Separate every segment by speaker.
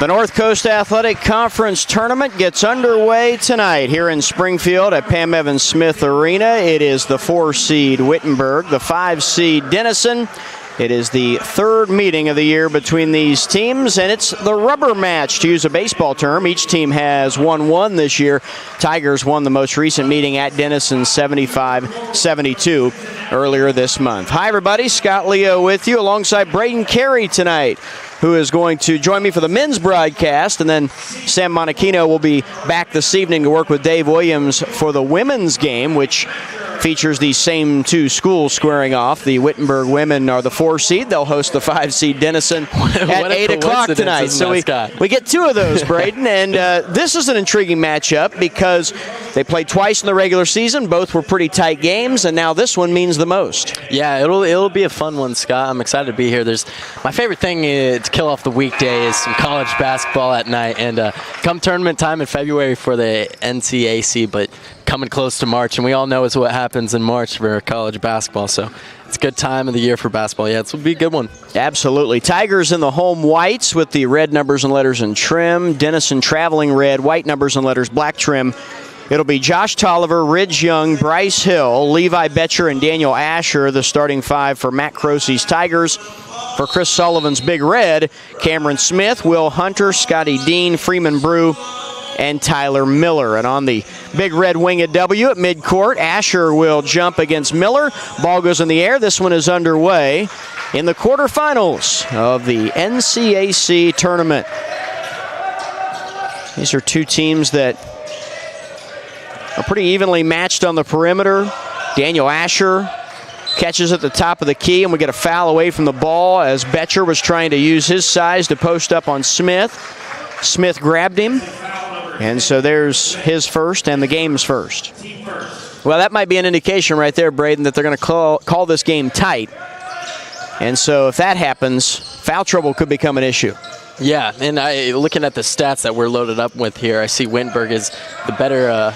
Speaker 1: The North Coast Athletic Conference Tournament gets underway tonight here in Springfield at Pam Evans Smith Arena. It is the 4-seed Wittenberg, the 5-seed Denison. It is the third meeting of the year between these teams, and it's the rubber match, to use a baseball term. Each team has won this year. Tigers won the most recent meeting at Denison 75-72 earlier this month. Hi, everybody. Scott Leo with you alongside Braden Carey tonight, who is going to join me for the men's broadcast, and then Sam Monachino will be back this evening to work with Dave Williams for the women's game, which features the same two schools squaring off. The Wittenberg women are the 4-seed. They'll host the 5-seed Denison at 8 o'clock tonight. So we get two of those, Braden. And this is an intriguing matchup because they played twice in the regular season. Both were pretty tight games, and now this one means the most.
Speaker 2: Yeah, it'll be a fun one, Scott. I'm excited to be here. My favorite thing to kill off the weekday is some college basketball at night. And come tournament time in February for the NCAC, but coming close to March, and we all know it's what happens in March for college basketball, so it's a good time of the year for basketball. Yeah, this will be a good one.
Speaker 1: Absolutely. Tigers in the home whites with the red numbers and letters and trim. Denison traveling red, white numbers and letters, black trim. It'll be Josh Tolliver, Ridge Young, Bryce Hill, Levi Betcher, and Daniel Asher, the starting five for Matt Crosey's Tigers. For Chris Sullivan's Big Red, Cameron Smith, Will Hunter, Scotty Dean, Freeman Brew, and Tyler Miller. And on the Big Red wing at W at midcourt, Asher will jump against Miller. Ball goes in the air. This one is underway in the quarterfinals of the NCAC tournament. These are two teams that are pretty evenly matched on the perimeter. Daniel Asher catches at the top of the key, and we get a foul away from the ball as Betcher was trying to use his size to post up on Smith. Smith grabbed him. And so there's his first and the game's first. Well, that might be an indication right there, Braden, that they're going to call this game tight. And so if that happens, foul trouble could become an issue.
Speaker 2: Yeah, and looking at the stats that we're loaded up with here, I see Wittenberg is the better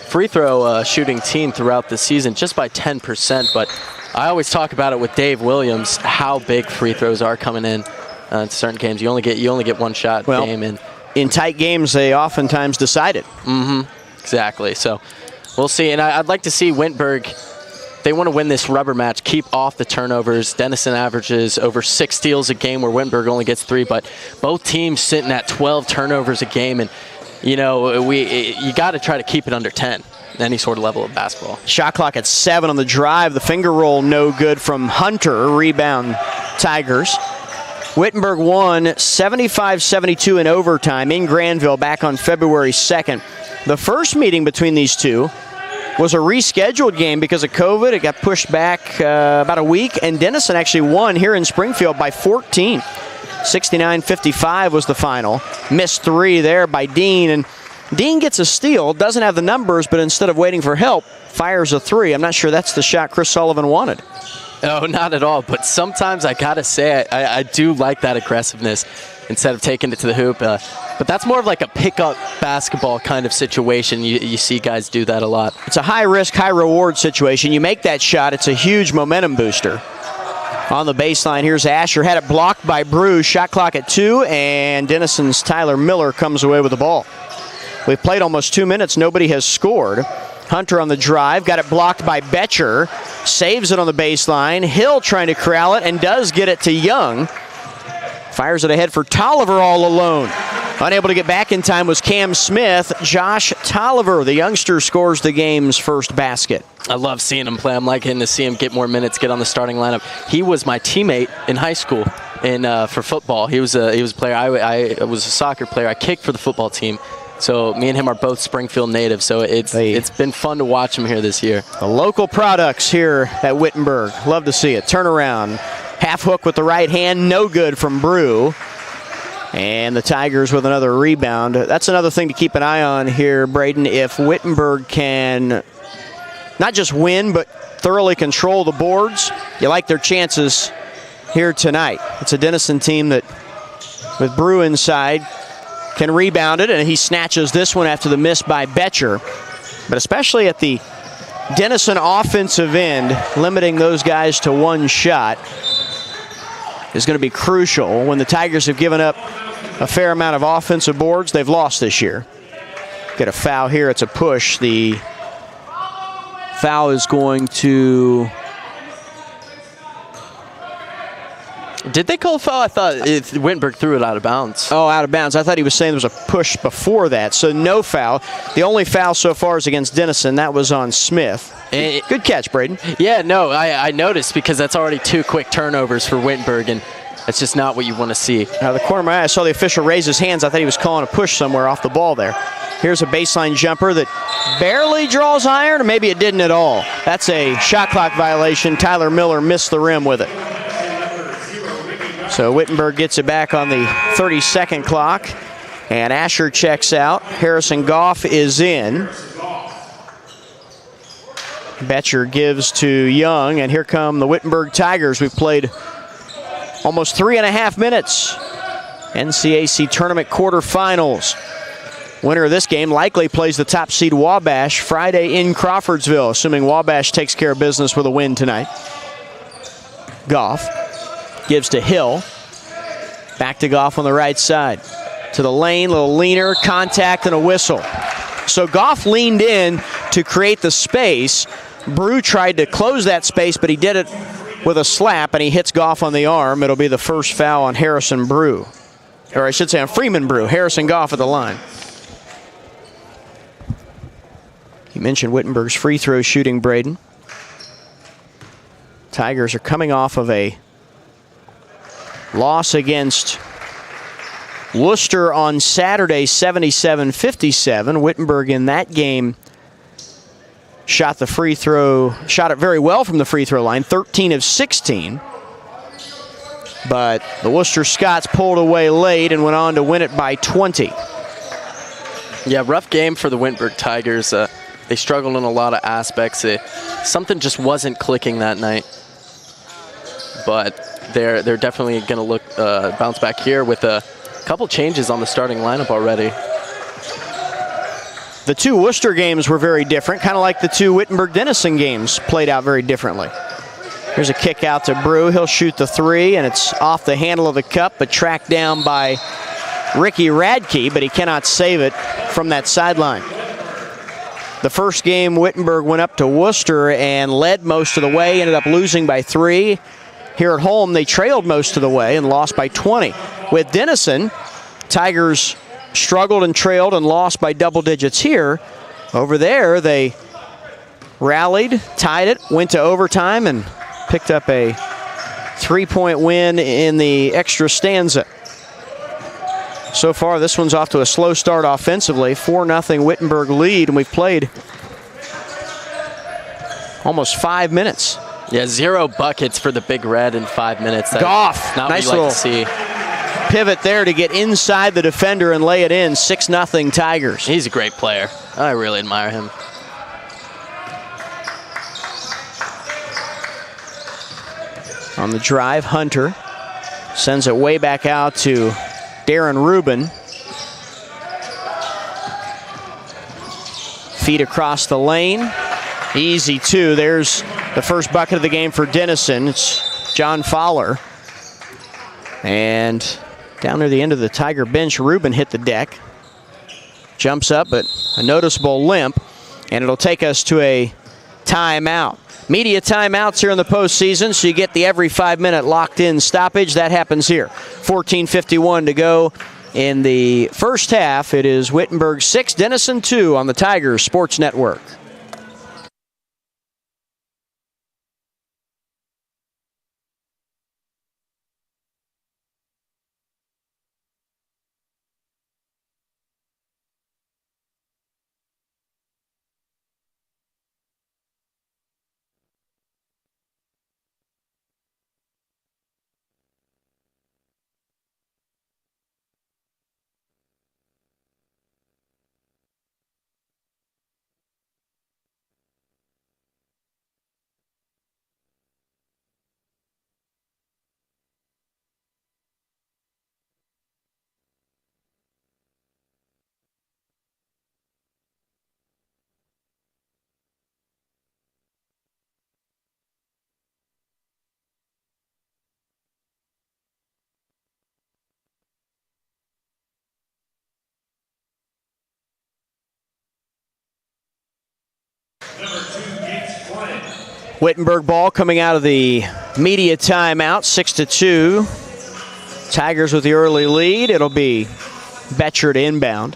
Speaker 2: free throw shooting team throughout the season, just by 10%. But I always talk about it with Dave Williams, how big free throws are coming in certain games. You only get one shot game, and in tight games, they oftentimes decide it. Exactly. So we'll see. And I'd like to see Wittenberg, they want to win this rubber match, keep off the turnovers. Denison averages over 6 steals a game where Wittenberg only gets 3, but both teams sitting at 12 turnovers a game. And, you know, you got to try to keep it under 10, any sort of level of basketball.
Speaker 1: Shot clock at 7 on the drive. The finger roll no good from Hunter. Rebound Tigers. Wittenberg won 75-72 in overtime in Granville back on February 2nd. The first meeting between these two was a rescheduled game because of COVID. It got pushed back about a week, and Denison actually won here in Springfield by 14. 69-55 was the final. Missed 3 there by Dean, and Dean gets a steal, doesn't have the numbers, but instead of waiting for help, fires a 3. I'm not sure that's the shot Chris Sullivan wanted.
Speaker 2: No, not at all. But sometimes I got to say I do like that aggressiveness instead of taking it to the hoop. But that's more of like a pickup basketball kind of situation. You see guys do that a lot.
Speaker 1: It's a high-risk, high-reward situation. You make that shot, it's a huge momentum booster. On the baseline, here's Asher. Had it blocked by Brew. Shot clock at 2, and Denison's Tyler Miller comes away with the ball. We've played almost 2 minutes. Nobody has scored. Hunter on the drive, got it blocked by Betcher, saves it on the baseline. Hill trying to corral it and does get it to Young. Fires it ahead for Tolliver all alone. Unable to get back in time was Cam Smith. Josh Tolliver, the youngster, scores the game's first basket.
Speaker 2: I love seeing him play. I'm liking to see him get more minutes, get on the starting lineup. He was my teammate in high school for football. He was a player. I was a soccer player. I kicked for the football team. So me and him are both Springfield natives, so it's been fun to watch him here this year.
Speaker 1: The local products here at Wittenberg. Love to see it. Turnaround. Half hook with the right hand. No good from Brew. And the Tigers with another rebound. That's another thing to keep an eye on here, Braden. If Wittenberg can not just win, but thoroughly control the boards, you like their chances here tonight. It's a Denison team that, with Brew inside, can rebound it, and he snatches this one after the miss by Betcher. But especially at the Denison offensive end, limiting those guys to one shot. is going to be crucial. When the Tigers have given up a fair amount of offensive boards, they've lost this year. Get a foul here. It's a push. The foul is going to...
Speaker 2: Did they call a foul? I thought Wittenberg threw it out of bounds.
Speaker 1: Oh, out of bounds. I thought he was saying there was a push before that. So no foul. The only foul so far is against Denison. That was on Smith. Good catch, Braden.
Speaker 2: Yeah, no, I noticed because that's already 2 quick turnovers for Wittenberg, and that's just not what you want to see.
Speaker 1: Out of the corner of my eye, I saw the official raise his hands. I thought he was calling a push somewhere off the ball there. Here's a baseline jumper that barely draws iron, or maybe it didn't at all. That's a shot clock violation. Tyler Miller missed the rim with it. So Wittenberg gets it back on the 30-second clock, and Asher checks out. Harrison Goff is in. Betcher gives to Young, and here come the Wittenberg Tigers. We've played almost 3.5 minutes. NCAC tournament quarterfinals. Winner of this game likely plays the top seed Wabash Friday in Crawfordsville, assuming Wabash takes care of business with a win tonight. Goff gives to Hill. Back to Goff on the right side. To the lane, little leaner, contact, and a whistle. So Goff leaned in to create the space. Brew tried to close that space, but he did it with a slap, and he hits Goff on the arm. It'll be the first foul on Harrison Brew. Or I should say on Freeman Brew. Harrison Goff at the line. You mentioned Wittenberg's free throw shooting, Braden. Tigers are coming off of a loss against Worcester on Saturday, 77-57. Wittenberg in that game shot it very well from the free throw line, 13 of 16. But the Worcester Scots pulled away late and went on to win it by 20.
Speaker 2: Yeah, rough game for the Wittenberg Tigers. They struggled in a lot of aspects. Something just wasn't clicking that night. But they're definitely going to bounce back here with a couple changes on the starting lineup already.
Speaker 1: The 2 Worcester games were very different, kind of like the 2 Wittenberg-Denison games played out very differently. Here's a kick out to Brew. He'll shoot the 3, and it's off the handle of the cup, but tracked down by Ricky Radke, but he cannot save it from that sideline. The first game, Wittenberg went up to Worcester and led most of the way, ended up losing by 3. Here at home, they trailed most of the way and lost by 20. With Denison, Tigers struggled and trailed and lost by double digits here. Over there, they rallied, tied it, went to overtime, and picked up a 3-point win in the extra stanza. So far, this one's off to a slow start offensively. 4-0 Wittenberg lead, and we've played almost 5 minutes.
Speaker 2: Yeah, 0 buckets for the Big Red in 5 minutes.
Speaker 1: Goff,
Speaker 2: not
Speaker 1: nice
Speaker 2: what you
Speaker 1: little
Speaker 2: like to see.
Speaker 1: Pivot there to get inside the defender and lay it in. 6-0 Tigers.
Speaker 2: He's a great player. I really admire him.
Speaker 1: On the drive, Hunter sends it way back out to Darren Rubin. Feet across the lane. Easy 2. There's the first bucket of the game for Denison. It's John Fowler. And down near the end of the Tiger bench, Rubin hit the deck. Jumps up, but a noticeable limp. And it'll take us to a timeout. Media timeouts here in the postseason, so you get the every 5-minute locked-in stoppage. That happens here. 14:51 to go in the first half. It is Wittenberg 6, Denison 2 on the Tigers Sports Network. Wittenberg ball coming out of the media timeout, 6-2. Tigers with the early lead. It'll be Betcher to inbound.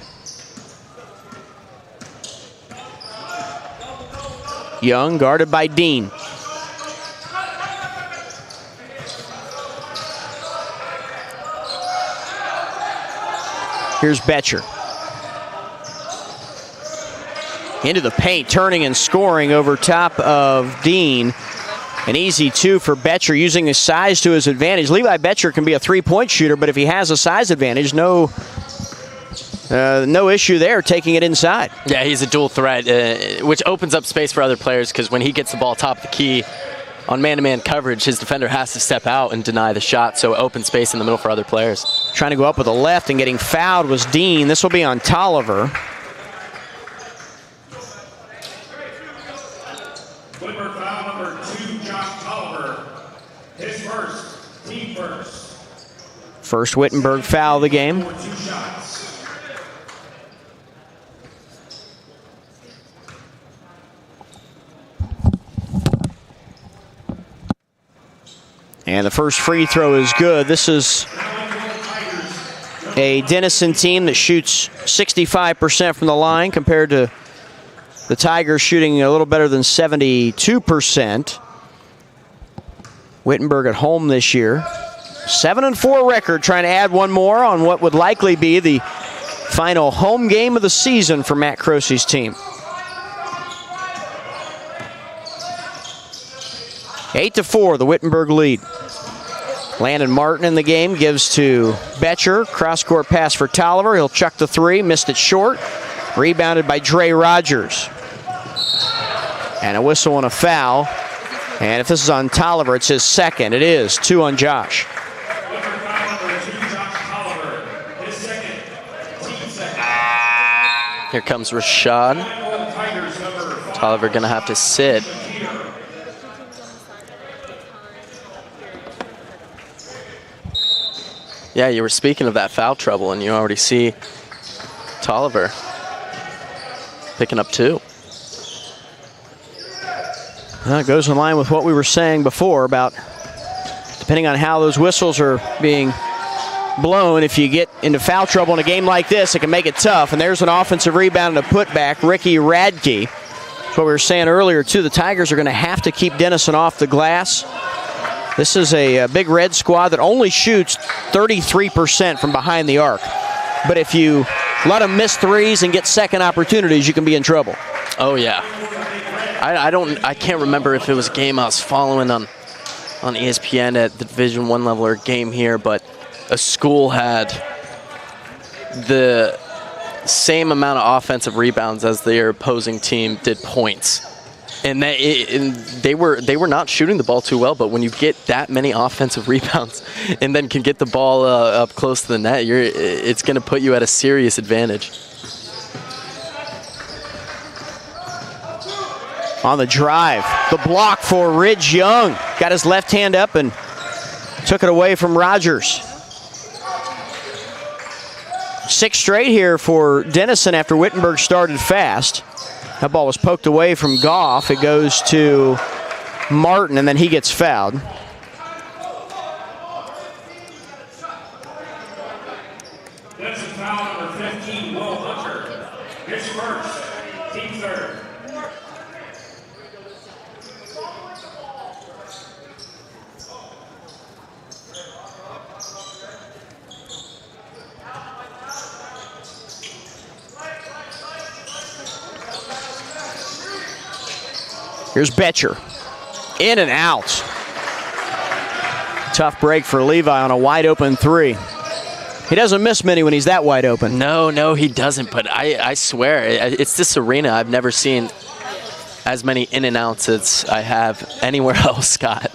Speaker 1: Young guarded by Dean. Here's Betcher. Into the paint, turning and scoring over top of Dean. An easy two for Betcher, using his size to his advantage. Levi Betcher can be a three-point shooter, but if he has a size advantage, no issue there, taking it inside.
Speaker 2: Yeah, he's a dual threat, which opens up space for other players, because when he gets the ball top of the key on man-to-man coverage, his defender has to step out and deny the shot, so open space in the middle for other players.
Speaker 1: Trying to go up with the left and getting fouled was Dean. This will be on Tolliver. First Wittenberg foul of the game. And the first free throw is good. This is a Denison team that shoots 65% from the line compared to the Tigers shooting a little better than 72%. Wittenberg at home this year. 7-4 record, trying to add one more on what would likely be the final home game of the season for Matt Croce's team. 8-4, the Wittenberg lead. Landon Martin in the game, gives to Betcher. Cross-court pass for Tolliver. He'll chuck the three, missed it short. Rebounded by Dre Rogers. And a whistle and a foul. And if this is on Tolliver, it's his second. It is. 2 on Josh.
Speaker 2: Here comes Rashad. Tolliver gonna have to sit. Yeah, you were speaking of that foul trouble, and you already see Tolliver picking up 2.
Speaker 1: Well, it goes in line with what we were saying before about depending on how those whistles are being blown, if you get into foul trouble in a game like this, it can make it tough. And there's an offensive rebound and a putback. Ricky Radke. That's what we were saying earlier, too. The Tigers are going to have to keep Denison off the glass. This is a big red squad that only shoots 33% from behind the arc. But if you let them miss threes and get second opportunities, you can be in trouble.
Speaker 2: Oh, yeah. I can't remember if it was a game I was following on ESPN at the Division I level or a game here, but a school had the same amount of offensive rebounds as their opposing team did points. And they were not shooting the ball too well, but when you get that many offensive rebounds and then can get the ball up close to the net, it's going to put you at a serious advantage.
Speaker 1: On the drive, the block for Ridge Young. Got his left hand up and took it away from Rogers. 6 straight here for Denison after Wittenberg started fast. That ball was poked away from Goff. It goes to Martin, and then he gets fouled.
Speaker 3: That's a foul number 15, Will Hunter. His first, team third.
Speaker 1: Here's Betcher. In and out. Tough break for Levi on a wide open 3. He doesn't miss many when he's that wide open.
Speaker 2: No, he doesn't, but I swear, it's this arena I've never seen as many in and outs as I have anywhere else, Scott.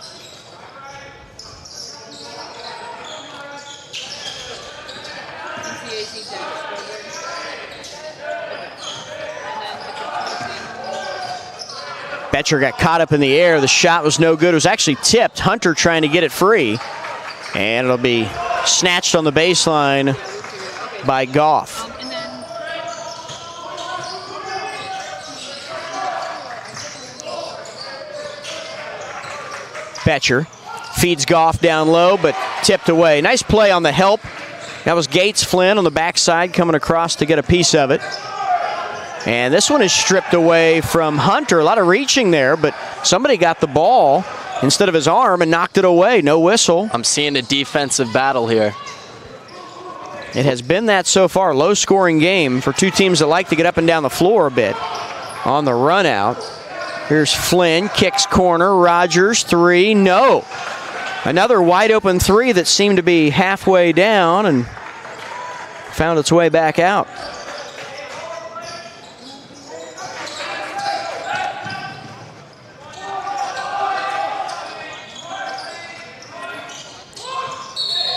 Speaker 1: Betcher got caught up in the air. The shot was no good. It was actually tipped. Hunter trying to get it free. And it'll be snatched on the baseline by Goff. Betcher feeds Goff down low, but tipped away. Nice play on the help. That was Gates Flynn on the backside coming across to get a piece of it. And this one is stripped away from Hunter. A lot of reaching there, but somebody got the ball instead of his arm and knocked it away. No whistle.
Speaker 2: I'm seeing a defensive battle here.
Speaker 1: It has been that so far. Low-scoring game for two teams that like to get up and down the floor a bit. On the run out, here's Flynn, kicks corner. Rogers, three, no. Another wide-open three that seemed to be halfway down and found its way back out.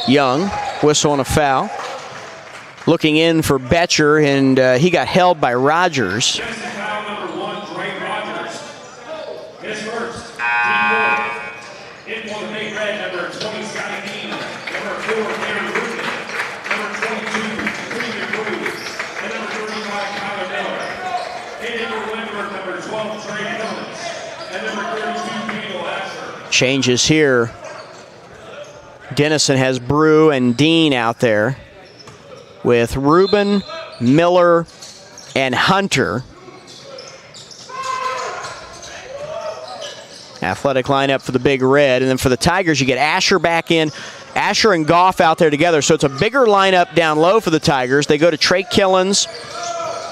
Speaker 1: Young, whistle and a foul. Looking in for Betcher, and he got held by Rogers.
Speaker 3: Foul number 1, Dre Rogers. His first, team 4. In for the big red, number 20, Scotty Dean. Number 4, Gary Rubin. Number 22, Freeman Cruz. And number 35, Kyler Miller. In for Windward, number 12, Trey Phillips. And number 32, Daniel Asher.
Speaker 1: Changes here. Denison has Brew and Dean out there with Rubin, Miller, and Hunter. Athletic lineup for the Big Red. And then for the Tigers, you get Asher back in. Asher and Goff out there together. So it's a bigger lineup down low for the Tigers. They go to Trey Killens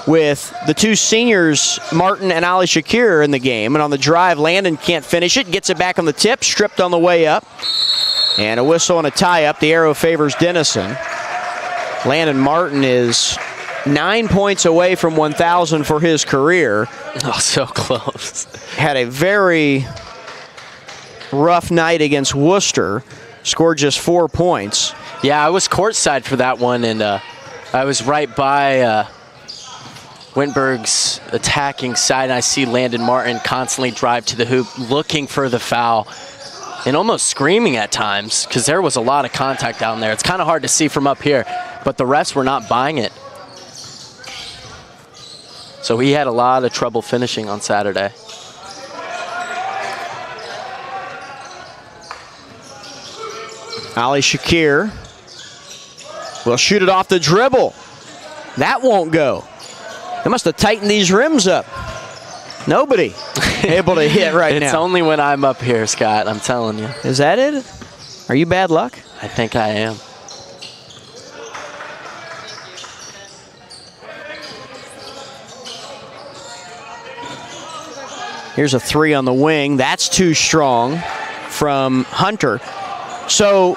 Speaker 1: with the two seniors, Martin and Ali Shakir, in the game. And on the drive, Landon can't finish it. Gets it back on the tip, stripped on the way up. And a whistle and a tie-up. The arrow favors Denison. Landon Martin is 9 points away from 1,000 for his career.
Speaker 2: Oh, so close.
Speaker 1: Had a very rough night against Worcester. Scored just 4 points.
Speaker 2: Yeah, I was courtside for that one, and I was right by Wittenberg's attacking side, and I see Landon Martin constantly drive to the hoop, looking for the foul, and almost screaming at times, because there was a lot of contact down there. It's kind of hard to see from up here, but the refs were not buying it. So he had a lot of trouble finishing on Saturday.
Speaker 1: Ali Shakir will shoot it off the dribble. That won't go. They must have tightened these rims up. Nobody able to hit right now.
Speaker 2: It's only when I'm up here, Scott, I'm telling you.
Speaker 1: Is that it? Are you bad luck?
Speaker 2: I think I am.
Speaker 1: Here's a three on the wing. That's too strong from Hunter. So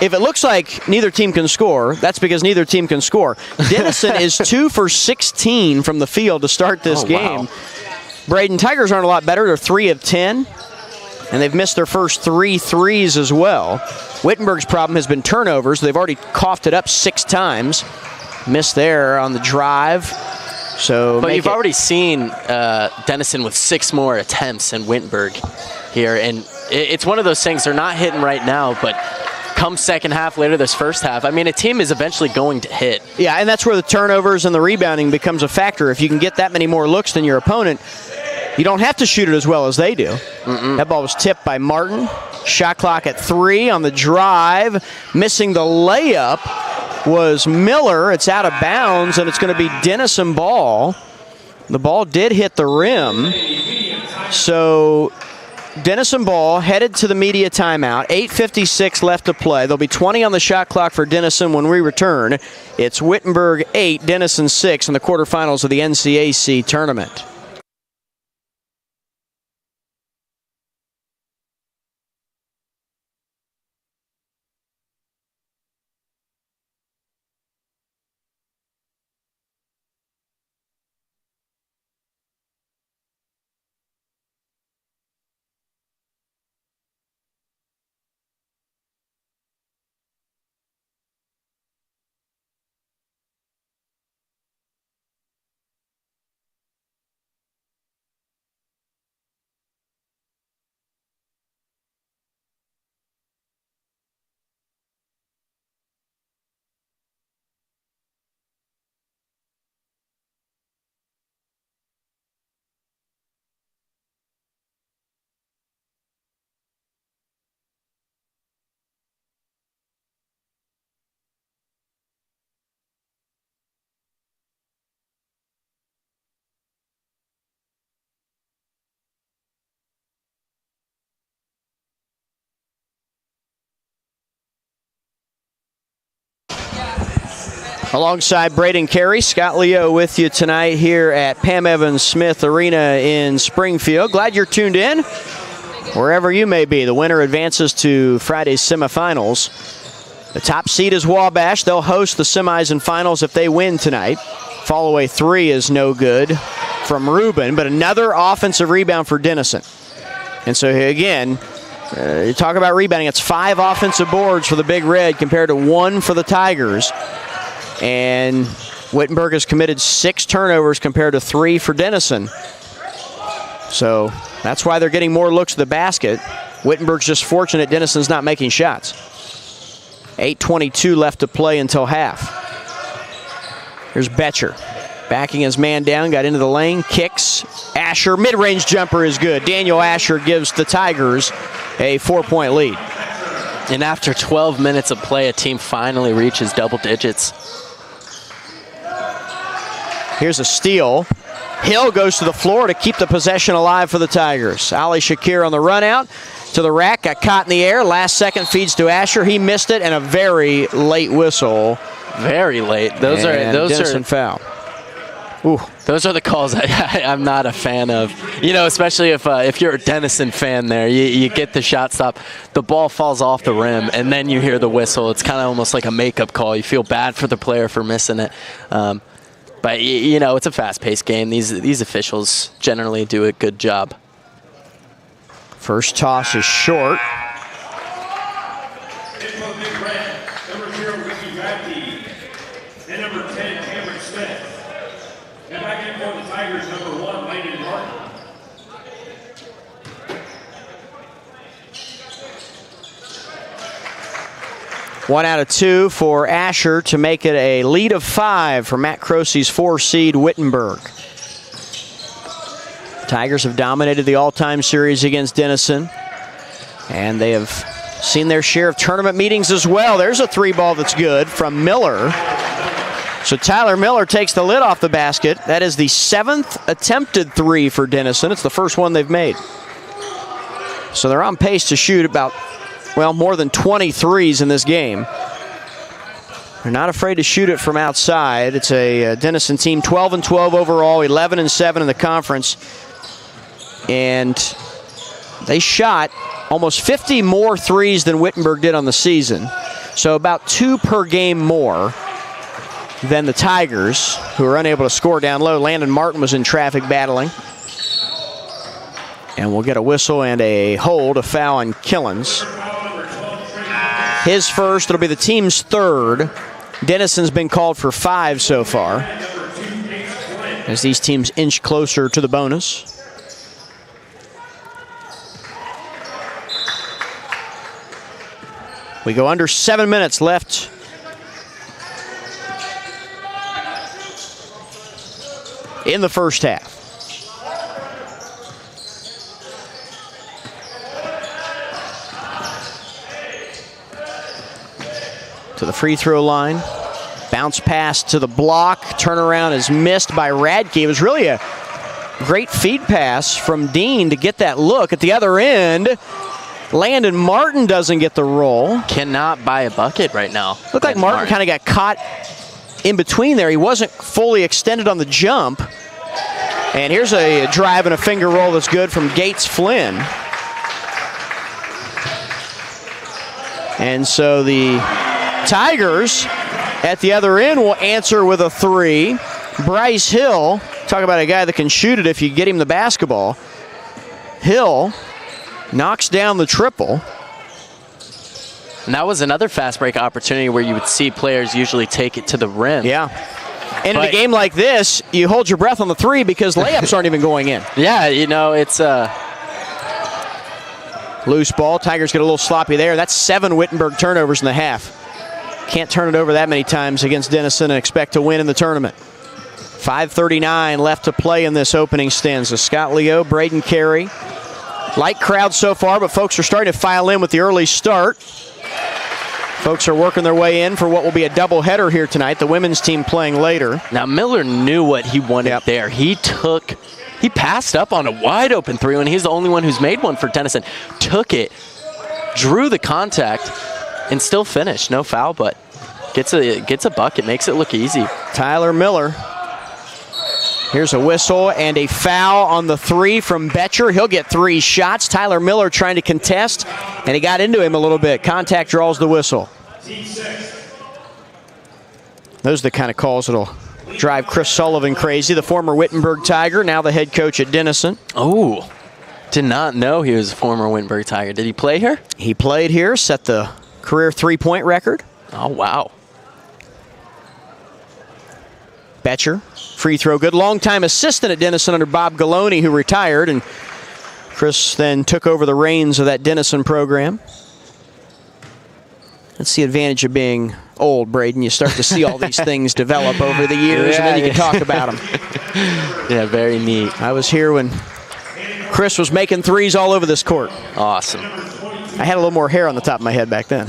Speaker 1: if it looks like neither team can score, that's because neither team can score. Denison is 2 for 16 from the field to start this game. Wow. Braden, Tigers aren't a lot better. They're 3 of 10, and they've missed their first 3 threes as well. Wittenberg's problem has been turnovers. They've already coughed it up 6 times. Missed there on the drive. So,
Speaker 2: but you've already seen Denison with 6 more attempts than Wittenberg here, and it's one of those things. They're not hitting right now, but come second half, later this first half, I mean, a team is eventually going to hit.
Speaker 1: Yeah, and that's where the turnovers and the rebounding becomes a factor. If you can get that many more looks than your opponent, you don't have to shoot it as well as they do. That ball was tipped by Martin. Shot clock at 3 on the drive. Missing the layup was Miller. It's out of bounds, and it's going to be Denison ball. The ball did hit the rim. So Denison ball headed to the media timeout. 8:56 left to play. There'll be 20 on the shot clock for Denison when we return. It's Wittenberg 8, Denison 6 in the quarterfinals of the NCAC tournament. Alongside Braden Carey, Scott Leo with you tonight here at Pam Evans Smith Arena in Springfield. Glad you're tuned in. Wherever you may be, the winner advances to Friday's semifinals. The top seed is Wabash. They'll host the semis and finals if they win tonight. Fall-away 3 is no good from Rubin, but another offensive rebound for Denison. And so again, you talk about rebounding. It's 5 offensive boards for the Big Red compared to 1 for the Tigers. And Wittenberg has committed 6 turnovers compared to 3 for Denison. So that's why they're getting more looks at the basket. Wittenberg's just fortunate Denison's not making shots. 8:22 left to play until half. Here's Betcher. Backing his man down, got into the lane, kicks. Asher, mid-range jumper is good. Daniel Asher gives the Tigers a 4-point lead.
Speaker 2: And after 12 minutes of play, a team finally reaches double digits.
Speaker 1: Here's a steal. Hill goes to the floor to keep the possession alive for the Tigers. Ali Shakir on the run out to the rack, got caught in the air. Last second feeds to Asher. He missed it, and a very late whistle.
Speaker 2: Very late. Those
Speaker 1: Denison
Speaker 2: are
Speaker 1: foul.
Speaker 2: Ooh, those are the calls I'm not a fan of. You know, especially if you're a Denison fan there, you get the shot stop, the ball falls off the rim, and then you hear the whistle. It's kind of almost like a makeup call. You feel bad for the player for missing it. But, you know, it's a fast-paced game. These officials generally do a good job.
Speaker 1: First toss is short.
Speaker 3: Number 0, Ricky Radke. And number 10, Cameron Smith. And back in for the Tigers, number 1, Landon Martin.
Speaker 1: One out of 2 for Asher to make it a lead of 5 for Matt Crosey's 4-seed Wittenberg. Tigers have dominated the all-time series against Denison, and they have seen their share of tournament meetings as well. There's a 3-ball that's good from Miller. So Tyler Miller takes the lid off the basket. That is the 7th attempted 3 for Denison. It's the first one they've made. So they're on pace to shoot about, well, more than 20 threes in this game. They're not afraid to shoot it from outside. It's a Denison team 12-12 overall, 11-7 in the conference. And they shot almost 50 more threes than Wittenberg did on the season. So about 2 per game more than the Tigers, who are unable to score down low. Landon Martin was in traffic battling. And we'll get a whistle and a hold, a foul on Killens. His first, it'll be the team's 3rd. Denison's been called for 5 so far, as these teams inch closer to the bonus. We go under 7 minutes left. In the first half. To the free throw line. Bounce pass to the block. Turnaround is missed by Radke. It was really a great feed pass from Dean to get that look. At the other end, Landon Martin doesn't get the roll.
Speaker 2: Cannot buy a bucket right now.
Speaker 1: Looked like Martin kind of got caught in between there. He wasn't fully extended on the jump. And here's a drive and a finger roll that's good from Gates Flynn. And so the Tigers at the other end will answer with a 3. Bryce Hill, talk about a guy that can shoot it if you get him the basketball. Hill knocks down the triple.
Speaker 2: And that was another fast break opportunity where you would see players usually take it to the rim.
Speaker 1: Yeah. And in a game like this, you hold your breath on the 3 because layups aren't even going in.
Speaker 2: Yeah, you know, it's
Speaker 1: loose ball. Tigers get a little sloppy there. That's 7 Wittenberg turnovers in the half. Can't turn it over that many times against Denison and expect to win in the tournament. 5:39 left to play in this opening stanza. Scott Leo, Braden Carey. Light crowd so far, but folks are starting to file in with the early start. Folks are working their way in for what will be a doubleheader here tonight. The women's team playing later.
Speaker 2: Now Miller knew what he wanted there. He passed up on a wide open 3 when he's the only one who's made one for Denison. Took it, drew the contact, and still finished. No foul, but Gets a bucket, makes it look easy.
Speaker 1: Tyler Miller. Here's a whistle and a foul on the 3 from Betcher. He'll get 3 shots. Tyler Miller trying to contest, and he got into him a little bit. Contact draws the whistle. Those are the kind of calls that'll drive Chris Sullivan crazy, the former Wittenberg Tiger, now the head coach at Denison.
Speaker 2: Oh, did not know he was a former Wittenberg Tiger. Did he play here?
Speaker 1: He played here, set the career 3-point record.
Speaker 2: Oh, wow.
Speaker 1: Betcher, free throw good. Longtime assistant at Denison under Bob Galoni, who retired, and Chris then took over the reins of that Denison program. That's the advantage of being old, Braden. You start to see all these things develop over the years, and then you can talk about them.
Speaker 2: Yeah, very neat.
Speaker 1: I was here when Chris was making threes all over this court.
Speaker 2: Awesome.
Speaker 1: I had a little more hair on the top of my head back then.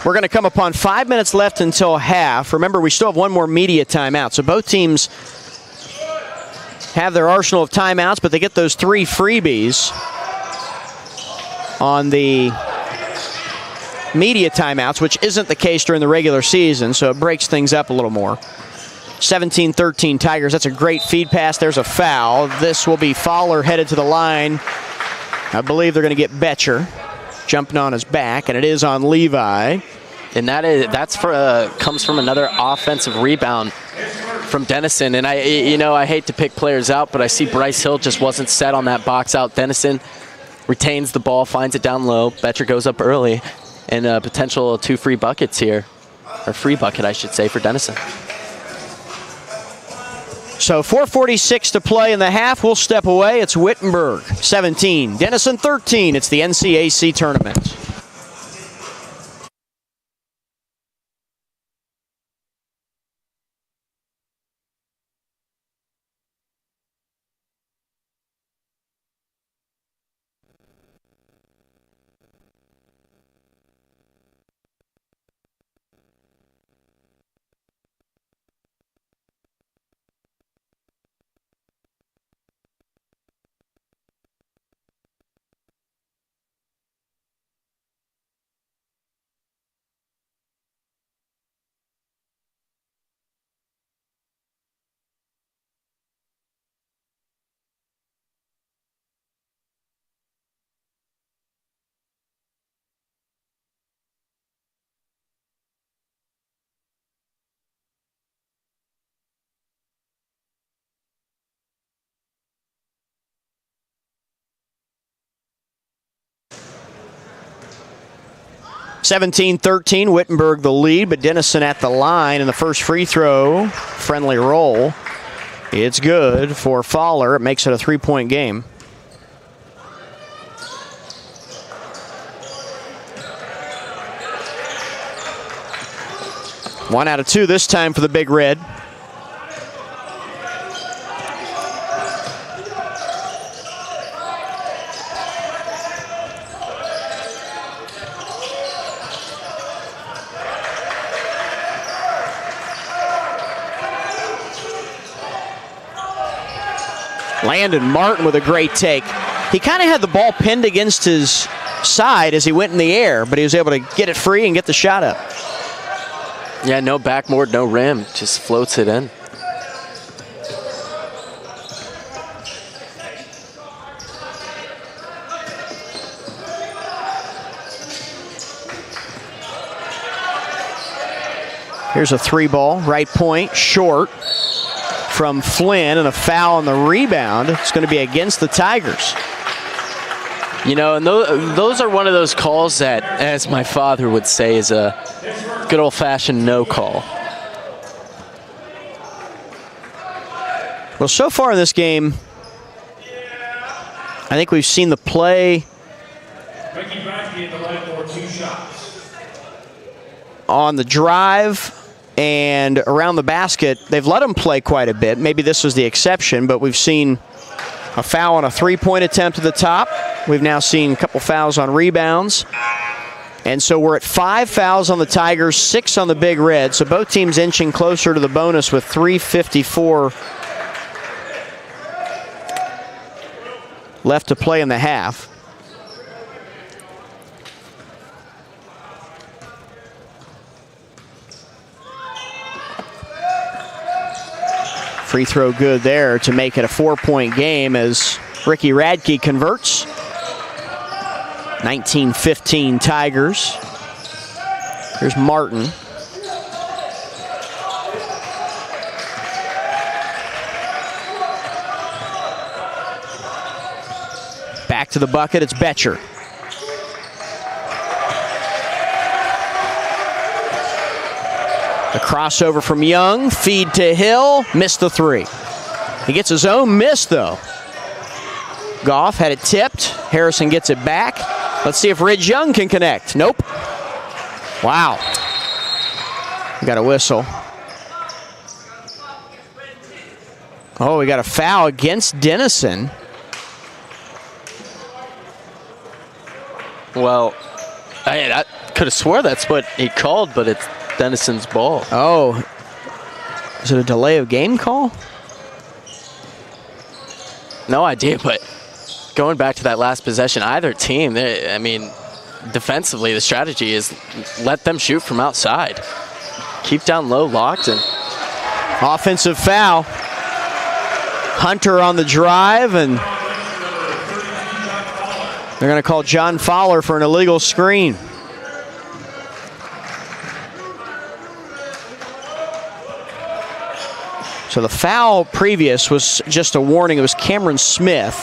Speaker 1: We're going to come upon 5 minutes left until half. Remember, we still have one more media timeout. So both teams have their arsenal of timeouts, but they get those 3 freebies on the media timeouts, which isn't the case during the regular season, so it breaks things up a little more. 17-13 Tigers. That's a great feed pass. There's a foul. This will be Fowler headed to the line. I believe they're going to get Betcher jumping on his back, and it is on Levi.
Speaker 2: And comes from another offensive rebound from Denison. And I hate to pick players out, but I see Bryce Hill just wasn't set on that box out. Denison retains the ball, finds it down low. Betcher goes up early, and a potential 2 free buckets here, or free bucket, I should say, for Denison.
Speaker 1: So 4:46 to play in the half. We'll step away. It's Wittenberg 17, Denison 13. It's the NCAC tournament. (17-13), Wittenberg the lead, but Denison at the line, and the first free throw, friendly roll. It's good for Fowler. It makes it a 3-point game. One out of 2 this time for the Big Red. Landon Martin with a great take. He kind of had the ball pinned against his side as he went in the air, but he was able to get it free and get the shot up.
Speaker 2: Yeah, no backboard, no rim, just floats it in.
Speaker 1: Here's a 3-ball, right point, short from Flynn, and a foul on the rebound. It's going to be against the Tigers.
Speaker 2: You know, and those are one of those calls that, as my father would say, is a good old-fashioned no call.
Speaker 1: Well, so far in this game, I think we've seen the play on the drive and around the basket. They've let them play quite a bit. Maybe this was the exception, but we've seen a foul on a 3-point attempt at the top. We've now seen a couple fouls on rebounds. And so we're at 5 fouls on the Tigers, 6 on the Big Red. So both teams inching closer to the bonus with 3:54 left to play in the half. Free throw good there to make it a 4-point game as Ricky Radke converts. 19-15 Tigers. Here's Martin. Back to the bucket, it's Betcher. The crossover from Young, feed to Hill, missed the three. He gets his own miss though. Goff had it tipped, Harrison gets it back. Let's see if Ridge Young can connect. Nope. Wow. Got a whistle. Oh, we got a foul against Denison.
Speaker 2: Well, I could have swore that's what he called, but it's Denison's ball.
Speaker 1: Oh, is it a delay of game call?
Speaker 2: No idea, but going back to that last possession, either team, I mean, defensively, the strategy is let them shoot from outside. Keep down low, locked, and
Speaker 1: offensive foul. Hunter on the drive, and they're going to call John Fowler for an illegal screen. So the foul previous was just a warning. It was Cameron Smith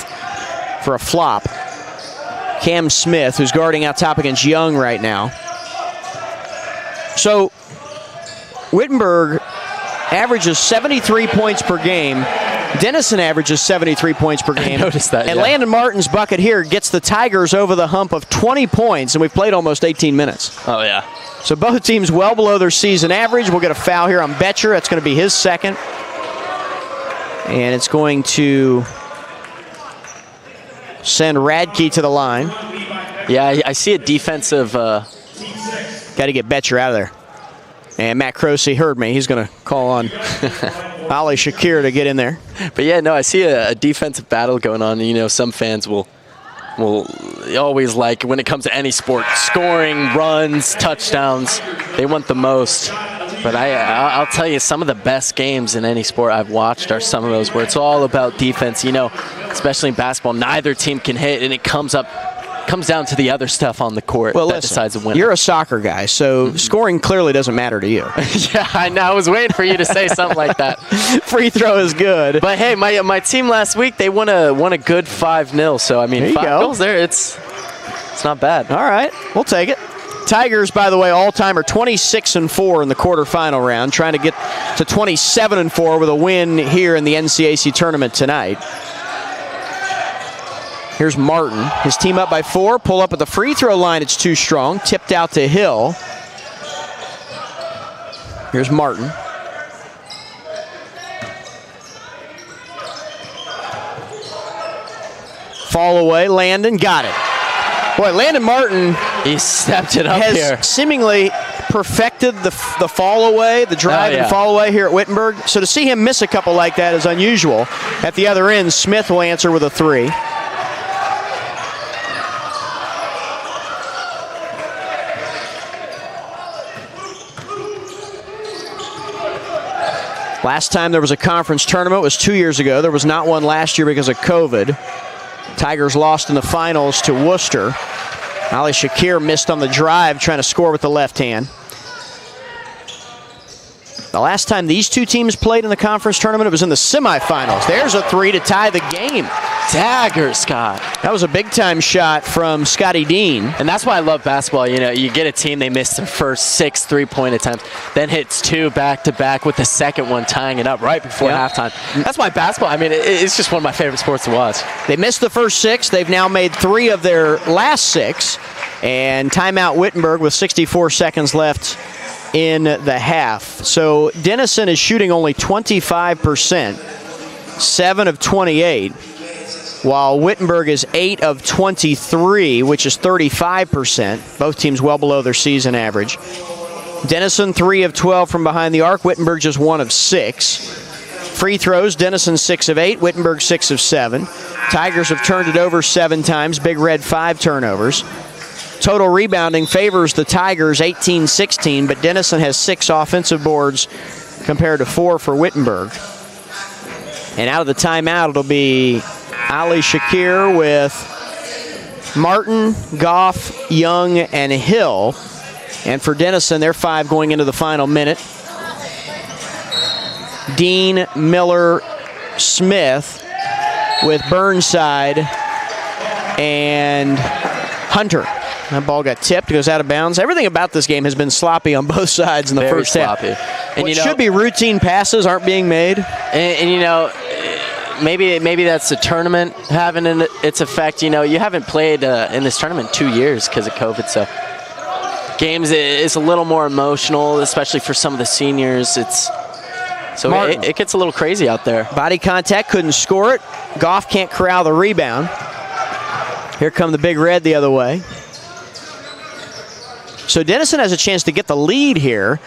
Speaker 1: for a flop. Cam Smith, who's guarding out top against Young right now. So Wittenberg averages 73 points per game. Denison averages 73 points per game.
Speaker 2: I noticed that,
Speaker 1: and
Speaker 2: yeah.
Speaker 1: Landon Martin's bucket here gets the Tigers over the hump of 20 points, and we've played almost 18 minutes.
Speaker 2: Oh, yeah.
Speaker 1: So both teams well below their season average. We'll get a foul here on Betcher. That's going to be his second. And it's going to send Radke to the line.
Speaker 2: Yeah, I see a defensive...
Speaker 1: Got to get Betcher out of there. And Matt Croce heard me. He's going to call on Ali Shakir to get in there.
Speaker 2: But yeah, no, I see a defensive battle going on. You know, some fans will always like, when it comes to any sport, scoring, runs, touchdowns, they want the most. But I'll tell you, some of the best games in any sport I've watched are some of those where it's all about defense. You know, especially in basketball, neither team can hit, and it comes down to the other stuff on the court that decides the winner.
Speaker 1: You're a soccer guy, so scoring clearly doesn't matter to you.
Speaker 2: Yeah, I know. I was waiting for you to say something like that.
Speaker 1: Free throw is good.
Speaker 2: But hey, my team last week, they won a good 5-0. So I mean, 5 goals there, it's not bad.
Speaker 1: All right, we'll take it. Tigers, by the way, all-time are 26-4 in the quarterfinal round, trying to get to 27-4 with a win here in the NCAC tournament tonight. Here's Martin. His team up by 4. Pull up at the free throw line. It's too strong. Tipped out to Hill. Here's Martin. Fall away. Landon got it. Boy, Landon Martin,
Speaker 2: he stepped it up
Speaker 1: has
Speaker 2: here.
Speaker 1: Seemingly perfected the fall away, the drive and fall away here at Wittenberg. So to see him miss a couple like that is unusual. At the other end, Smith will answer with a 3. Last time there was a conference tournament was 2 years ago. There was not one last year because of COVID. Tigers lost in the finals to Worcester. Ali Shakir missed on the drive, trying to score with the left hand. The last time these two teams played in the conference tournament, it was in the semifinals. There's a 3 to tie the game.
Speaker 2: Dagger, Scott.
Speaker 1: That was a big-time shot from Scotty Dean.
Speaker 2: And that's why I love basketball. You know, you get a team, they miss their first 6 3-point attempts, then hits 2 back-to-back with the second one tying it up right before halftime. That's why basketball, I mean, it's just one of my favorite sports to watch.
Speaker 1: They missed the first 6. They've now made 3 of their last 6. And timeout Wittenberg with 64 seconds left in the half. So Denison is shooting only 25%, 7 of 28. while Wittenberg is 8 of 23, which is 35%. Both teams well below their season average. Denison 3 of 12 from behind the arc. Wittenberg just 1 of 6. Free throws, Denison 6 of 8, Wittenberg 6 of 7. Tigers have turned it over 7 times, Big Red 5 turnovers. Total rebounding favors the Tigers 18-16, but Denison has 6 offensive boards compared to 4 for Wittenberg. And out of the timeout, it'll be Ali Shakir with Martin, Goff, Young, and Hill. And for Denison, they're 5 going into the final minute. Dean, Miller, Smith with Burnside and Hunter. That ball got tipped, goes out of bounds. Everything about this game has been sloppy on both sides in the
Speaker 2: Very
Speaker 1: first
Speaker 2: sloppy.
Speaker 1: half.
Speaker 2: And
Speaker 1: What should be routine passes aren't being made.
Speaker 2: And you know, maybe that's the tournament having its effect. You know, you haven't played in this tournament 2 years because of COVID, so games is a little more emotional, especially for some of the seniors. It gets a little crazy out there.
Speaker 1: Body contact, couldn't score it. Goff can't corral the rebound. Here come the Big Red the other way. So Denison has a chance to get the lead here,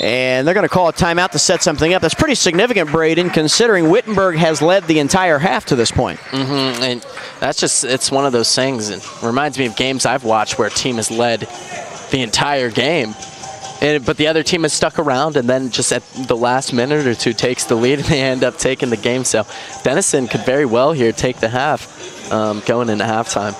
Speaker 1: and they're going to call a timeout to set something up. That's pretty significant, Braden, considering Wittenberg has led the entire half to this point.
Speaker 2: And it's one of those things. It reminds me of games I've watched where a team has led the entire game. But the other team has stuck around, and then just at the last minute or two takes the lead, and they end up taking the game. So Denison could very well here take the half going into halftime.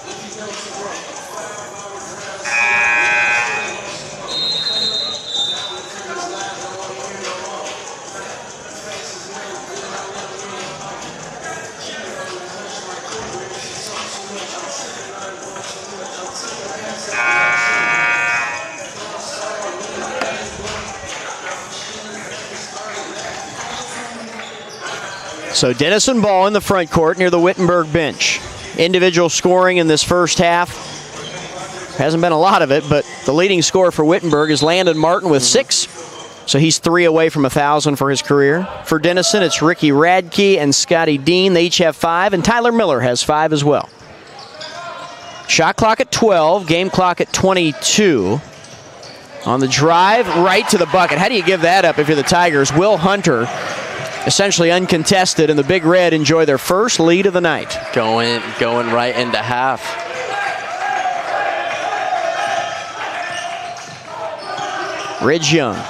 Speaker 1: So Denison ball in the front court near the Wittenberg bench. Individual scoring in this first half. Hasn't been a lot of it, but the leading scorer for Wittenberg is Landon Martin with 6. So he's 3 away from 1,000 for his career. For Denison, it's Ricky Radke and Scotty Dean. They each have 5, and Tyler Miller has 5 as well. Shot clock at 12, game clock at 22. On the drive, right to the bucket. How do you give that up if you're the Tigers? Will Hunter, essentially uncontested, and the Big Red enjoy their first lead of the night.
Speaker 2: Going right into half.
Speaker 1: Ridge Young.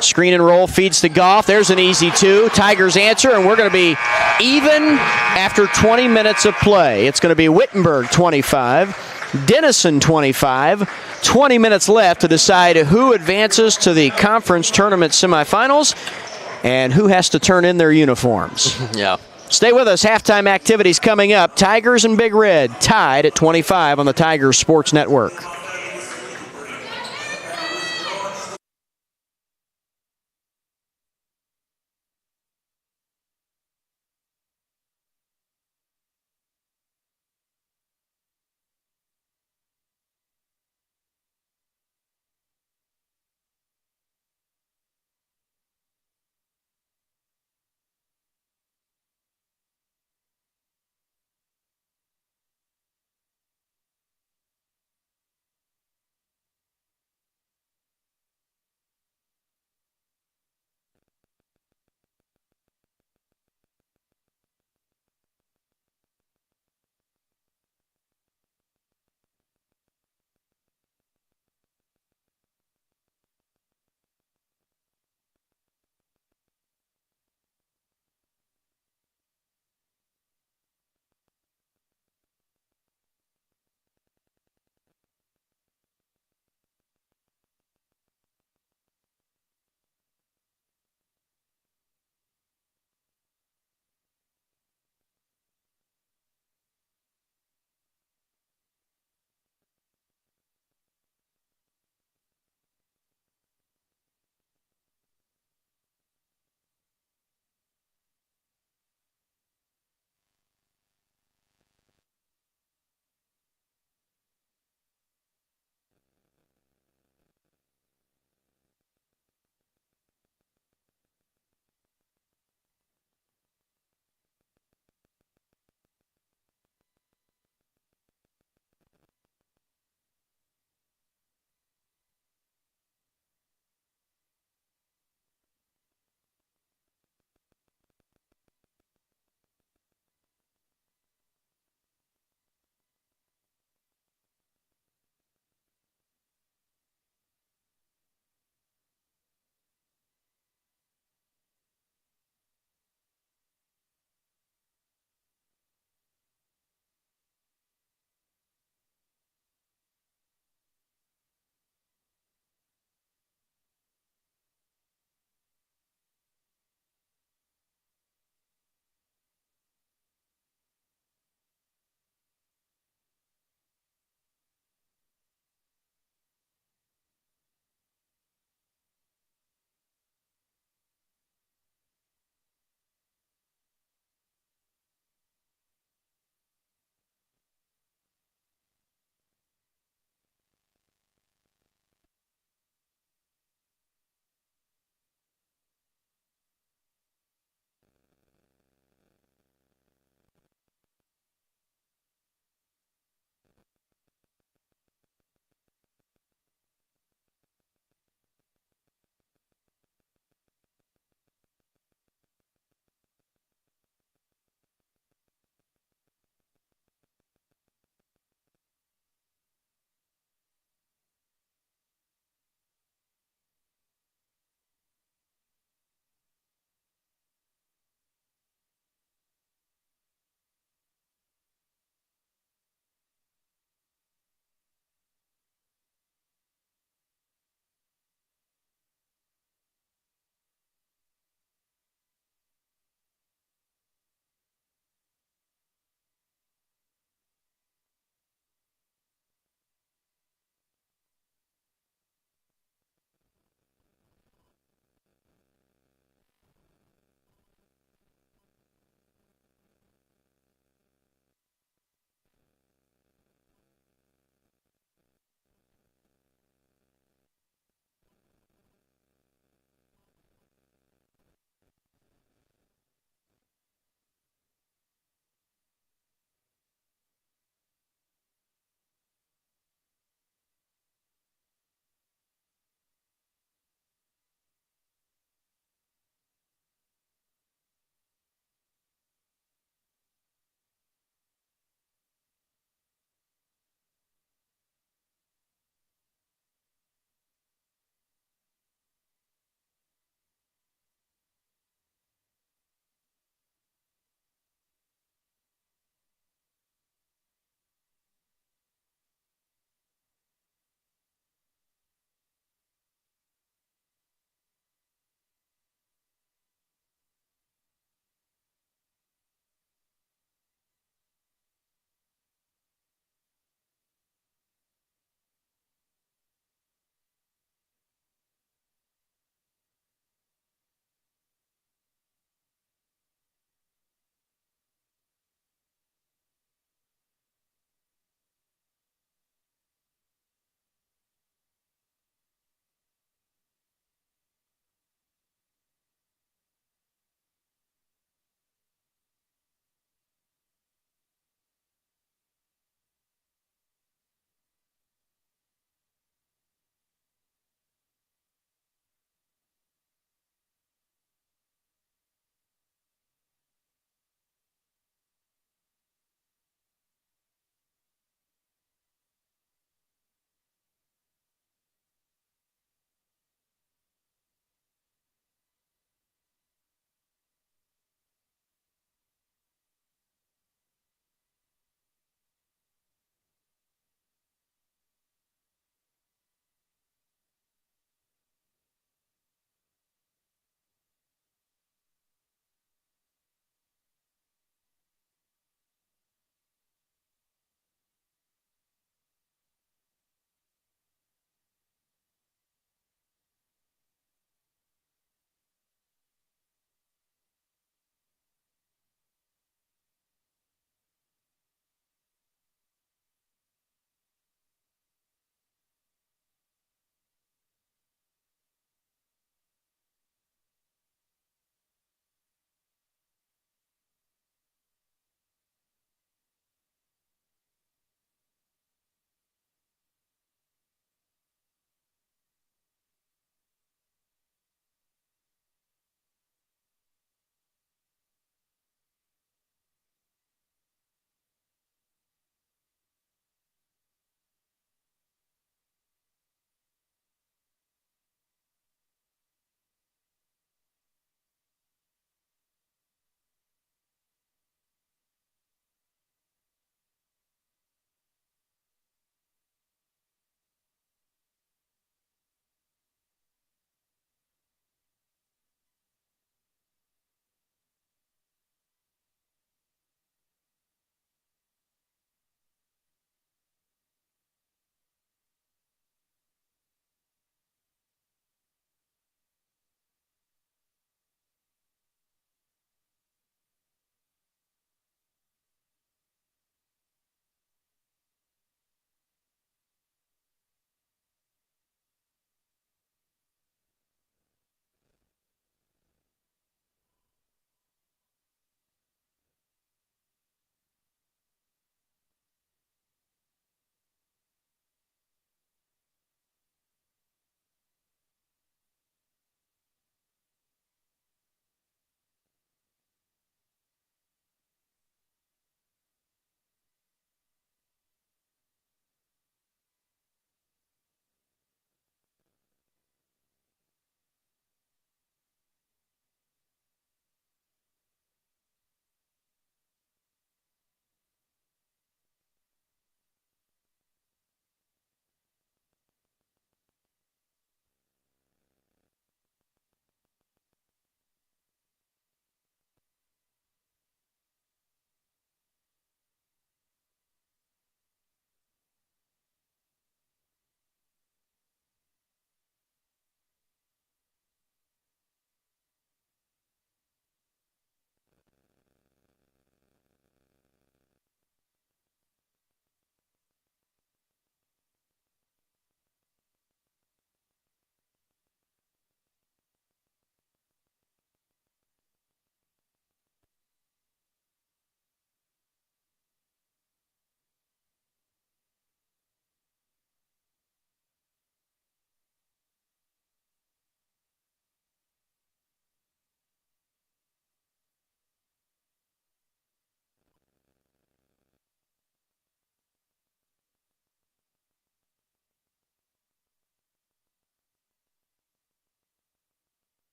Speaker 1: Screen and roll, feeds to Goff. There's an easy 2. Tigers answer, and we're going to be even after 20 minutes of play. It's going to be Wittenberg 25, Denison 25. 20 minutes left to decide who advances to the conference tournament semifinals and who has to turn in their uniforms.
Speaker 2: Yeah.
Speaker 1: Stay with us. Halftime activities coming up. Tigers and Big Red tied at 25 on the Tigers Sports Network.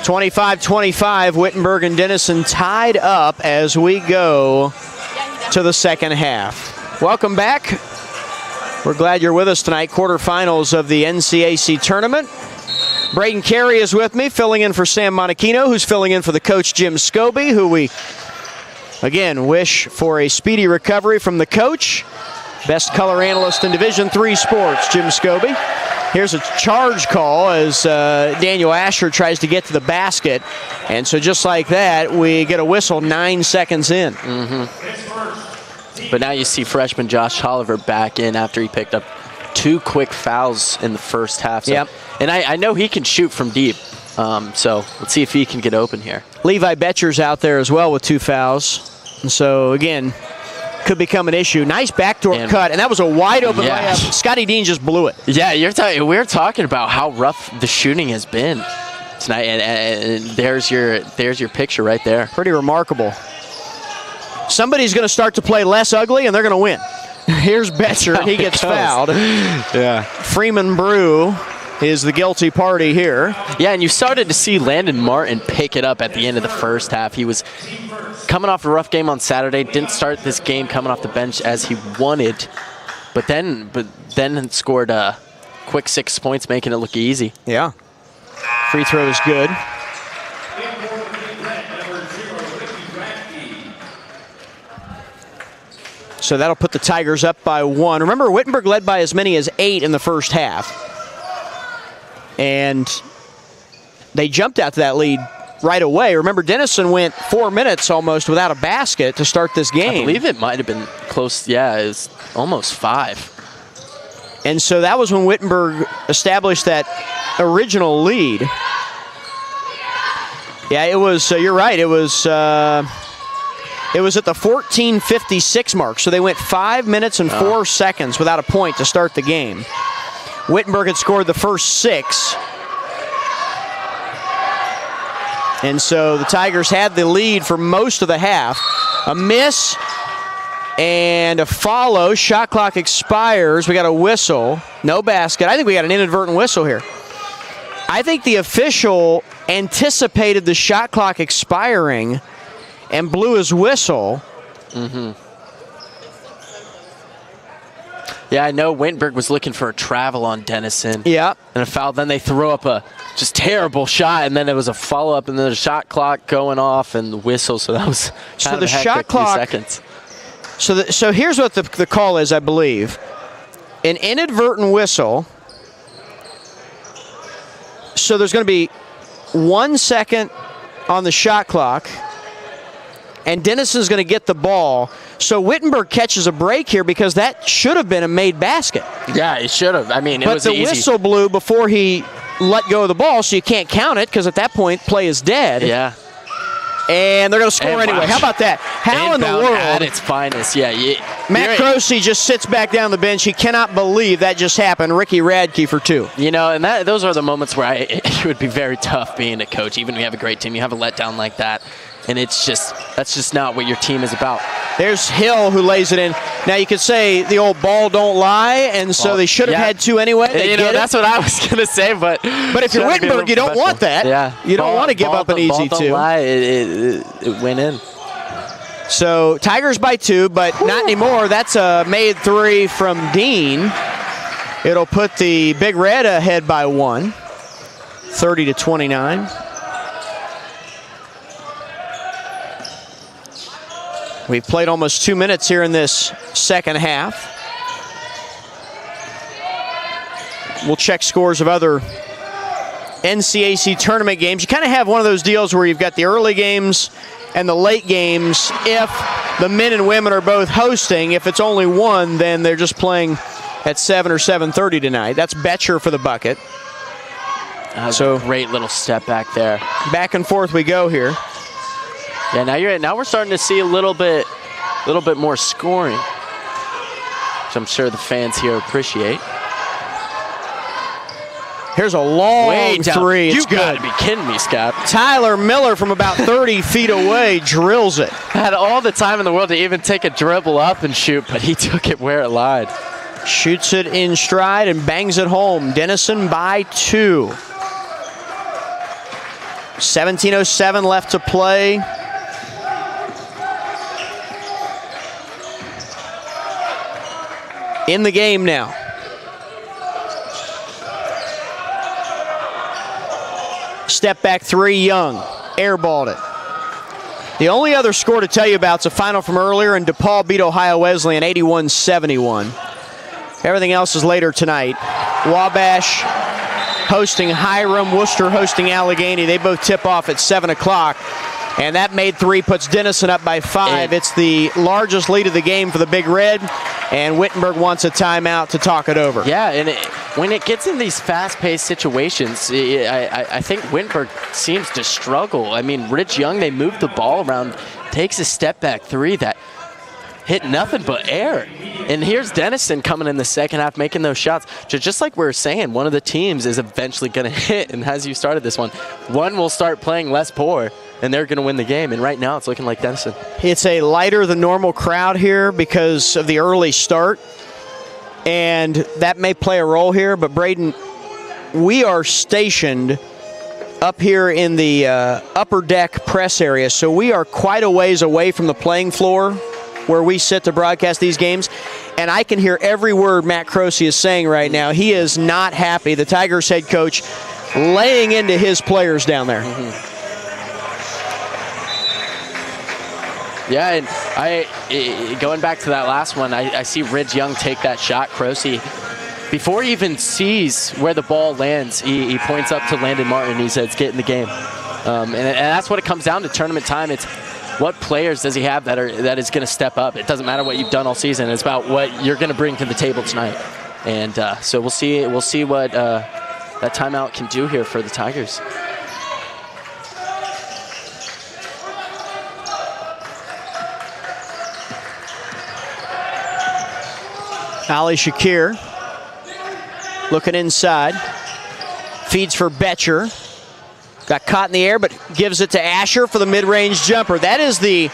Speaker 1: 25-25, Wittenberg and Denison tied up as we go to the second half. Welcome back. We're glad you're with us tonight. Quarterfinals of the NCAC tournament. Braden Carey is with me, filling in for Sam Monachino, who's filling in for the coach Jim Scobie, who we, again, wish for a speedy recovery from the coach. Best color analyst in Division III sports, Jim Scobie. Here's a charge call as Daniel Asher tries to get to the basket. And so just like that, we get a whistle 9 seconds in.
Speaker 2: But now you see freshman Josh Tolliver back in after he picked up 2 quick fouls in the first half. So,
Speaker 1: yep.
Speaker 2: And I know he can shoot from deep. So let's see if he can get open here.
Speaker 1: Levi Betcher's out there as well with 2 fouls. And so, again, could become an issue. Nice backdoor cut, and that was a wide open layup. Scotty Dean just blew it.
Speaker 2: Yeah, we're talking about how rough the shooting has been tonight, and there's your picture right there.
Speaker 1: Pretty remarkable. Somebody's going to start to play less ugly, and they're going to win. Here's Betcher, and he gets fouled.
Speaker 2: Yeah.
Speaker 1: Freeman Brew is the guilty party here.
Speaker 2: Yeah, and you started to see Landon Martin pick it up at the end of the first half. He was coming off a rough game on Saturday, didn't start this game coming off the bench as he wanted, but then scored a quick 6 points, making it look easy.
Speaker 1: Yeah. Free throw is good. So that'll put the Tigers up by 1. Remember, Wittenberg led by as many as 8 in the first half. And they jumped out to that lead right away. Remember, Denison went 4 minutes almost without a basket to start this game.
Speaker 2: I believe it might have been close. Yeah, it was almost 5.
Speaker 1: And so that was when Wittenberg established that original lead. Yeah, it was, you're right, it was at the 14:56 mark. So they went 5 minutes and 4 seconds without a point to start the game. Wittenberg had scored the first 6. And so the Tigers had the lead for most of the half. A miss and a follow. Shot clock expires. We got a whistle. No basket. I think we got an inadvertent whistle here. I think the official anticipated the shot clock expiring and blew his whistle.
Speaker 2: Yeah, I know Wittenberg was looking for a travel on Denison.
Speaker 1: Yeah.
Speaker 2: And a foul. Then they throw up a just terrible shot, and then it was a follow-up, and then the shot clock going off and the whistle. So that was kind of a hectic few seconds.
Speaker 1: So here's what the call is, I believe. An inadvertent whistle. So there's going to be 1 second on the shot clock, and Denison's going to get the ball. So Wittenberg catches a break here because that should have been a made basket.
Speaker 2: Yeah, it should have. I mean, it was easy.
Speaker 1: But the whistle blew before he let go of the ball, so you can't count it because at that point, play is dead.
Speaker 2: Yeah.
Speaker 1: And they're going to score anyway. How about that? How in the world?
Speaker 2: At its finest, yeah.
Speaker 1: Matt Croce just sits back down the bench. He cannot believe that just happened. Ricky Radke for 2.
Speaker 2: You know, and those are the moments where it would be very tough being a coach. Even if you have a great team, you have a letdown like that. And that's just not what your team is about.
Speaker 1: There's Hill who lays it in. Now you could say the old ball don't lie, and so they should have had 2 anyway.
Speaker 2: That's what I was gonna say, but
Speaker 1: if you're Wittenberg, you don't want that.
Speaker 2: Yeah,
Speaker 1: you don't want to give up an easy 2.
Speaker 2: Don't lie. It went in.
Speaker 1: So Tigers by 2, but not anymore. That's a made 3 from Dean. It'll put the Big Red ahead by 1, 30-29. We've played almost 2 minutes here in this second half. We'll check scores of other NCAC tournament games. You kind of have one of those deals where you've got the early games and the late games. If the men and women are both hosting, if it's only one, then they're just playing at 7 or 7:30 tonight. That's Betcher for the bucket.
Speaker 2: So great little step back there.
Speaker 1: Back and forth we go here.
Speaker 2: Yeah, now we're starting to see a little bit more scoring, which I'm sure the fans here appreciate.
Speaker 1: Here's a long 3. It's
Speaker 2: you gotta be kidding me, Scott.
Speaker 1: Tyler Miller from about 30 feet away drills it.
Speaker 2: Had all the time in the world to even take a dribble up and shoot, but he took it where it lied.
Speaker 1: Shoots it in stride and bangs it home. Denison by 2. 17:07 left to play. In the game now. Step back three, Young. Airballed it. The only other score to tell you about is a final from earlier, and DePaul beat Ohio Wesleyan 81-71. Everything else is later tonight. Wabash hosting Hiram, Worcester hosting Allegheny. They both tip off at 7 o'clock. And that made three, puts Denison up by 5. It's the largest lead of the game for the Big Red, and Wittenberg wants a timeout to talk it over.
Speaker 2: Yeah, and when it gets in these fast-paced situations, I think Wittenberg seems to struggle. I mean, Rich Young, they move the ball around, takes a step-back three that hit nothing but air. And here's Denison coming in the second half, making those shots. Just like we were saying, one of the teams is eventually going to hit, and as you started this one will start playing less poor, and they're going to win the game. And right now it's looking like Denison. It's
Speaker 1: a lighter than normal crowd here because of the early start, and that may play a role here. But Braden, we are stationed up here in the upper deck press area, so we are quite a ways away from the playing floor where we sit to broadcast these games, and I can hear every word Matt Croce is saying right now. He is not happy. The Tigers head coach laying into his players down there.
Speaker 2: Mm-hmm. Yeah, and going back to that last one, I see Ridge Young take that shot. Croce, before he even sees where the ball lands, he points up to Landon Martin and he says, "Get in the game." And that's what it comes down to tournament time. It's what players does he have that is going to step up. It doesn't matter what you've done all season. It's about what you're going to bring to the table tonight. And so we'll see what that timeout can do here for the Tigers.
Speaker 1: Ali Shakir looking inside. Feeds for Betcher. Got caught in the air, but gives it to Asher for the mid-range jumper. That is the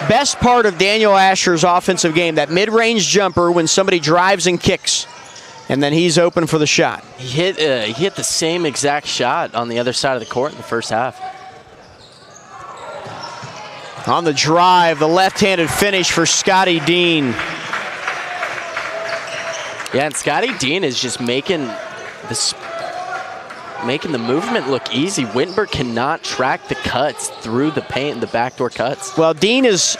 Speaker 1: best part of Daniel Asher's offensive game, that mid-range jumper when somebody drives and kicks, and then he's open for the shot.
Speaker 2: He hit the same exact shot on the other side of the court in the first half.
Speaker 1: On the drive, the left-handed finish for Scotty Dean.
Speaker 2: Yeah, and Scotty Dean is just making the movement look easy. Wittenberg cannot track the cuts through the paint and the backdoor cuts.
Speaker 1: Well, Dean is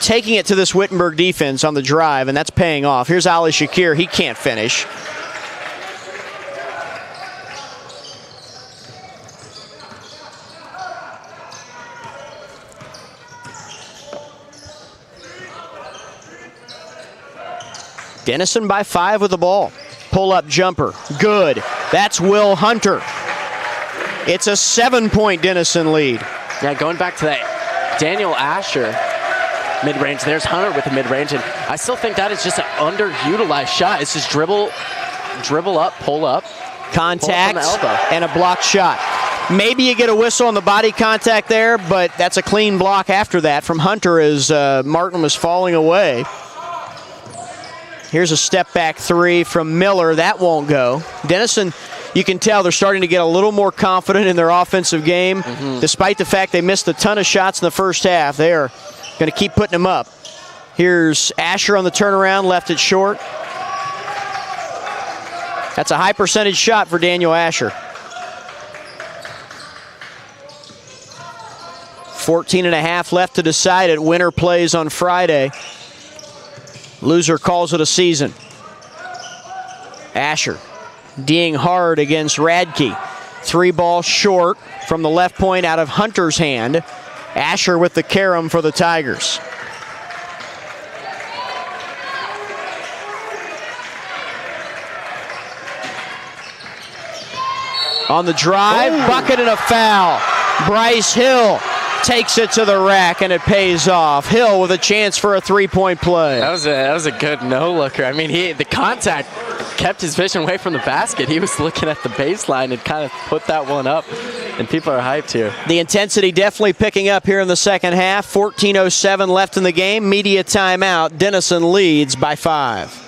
Speaker 1: taking it to this Wittenberg defense on the drive, and that's paying off. Here's Ali Shakir. He can't finish. Denison by 5 with the ball. Pull-up jumper. Good. That's Will Hunter. It's a 7-point Denison lead.
Speaker 2: Yeah, going back to that Daniel Asher mid-range. There's Hunter with the mid-range, and I still think that is just an underutilized shot. It's just dribble up, pull up.
Speaker 1: Contact and a blocked shot. Maybe you get a whistle on the body contact there, but that's a clean block after that from Hunter as Martin was falling away. Here's a step-back three from Miller. That won't go. Denison, you can tell they're starting to get a little more confident in their offensive game. Mm-hmm. Despite the fact they missed a ton of shots in the first half, they are going to keep putting them up. Here's Asher on the turnaround, left it short. That's a high percentage shot for Daniel Asher. 14.5 left to decide it. Winner plays on Friday. Loser calls it a season. Asher D'ing hard against Radke. 3 ball short from the left point out of Hunter's hand. Asher with the carom for the Tigers. On the drive, bucket and a foul. Bryce Hill takes it to the rack, and it pays off. Hill with a chance for a 3-point play.
Speaker 2: That was a good no-looker. I mean, the contact kept his vision away from the basket. He was looking at the baseline and kind of put that one up, and people are hyped here.
Speaker 1: The intensity definitely picking up here in the second half. 14:07 left in the game. Media timeout. Denison leads by 5.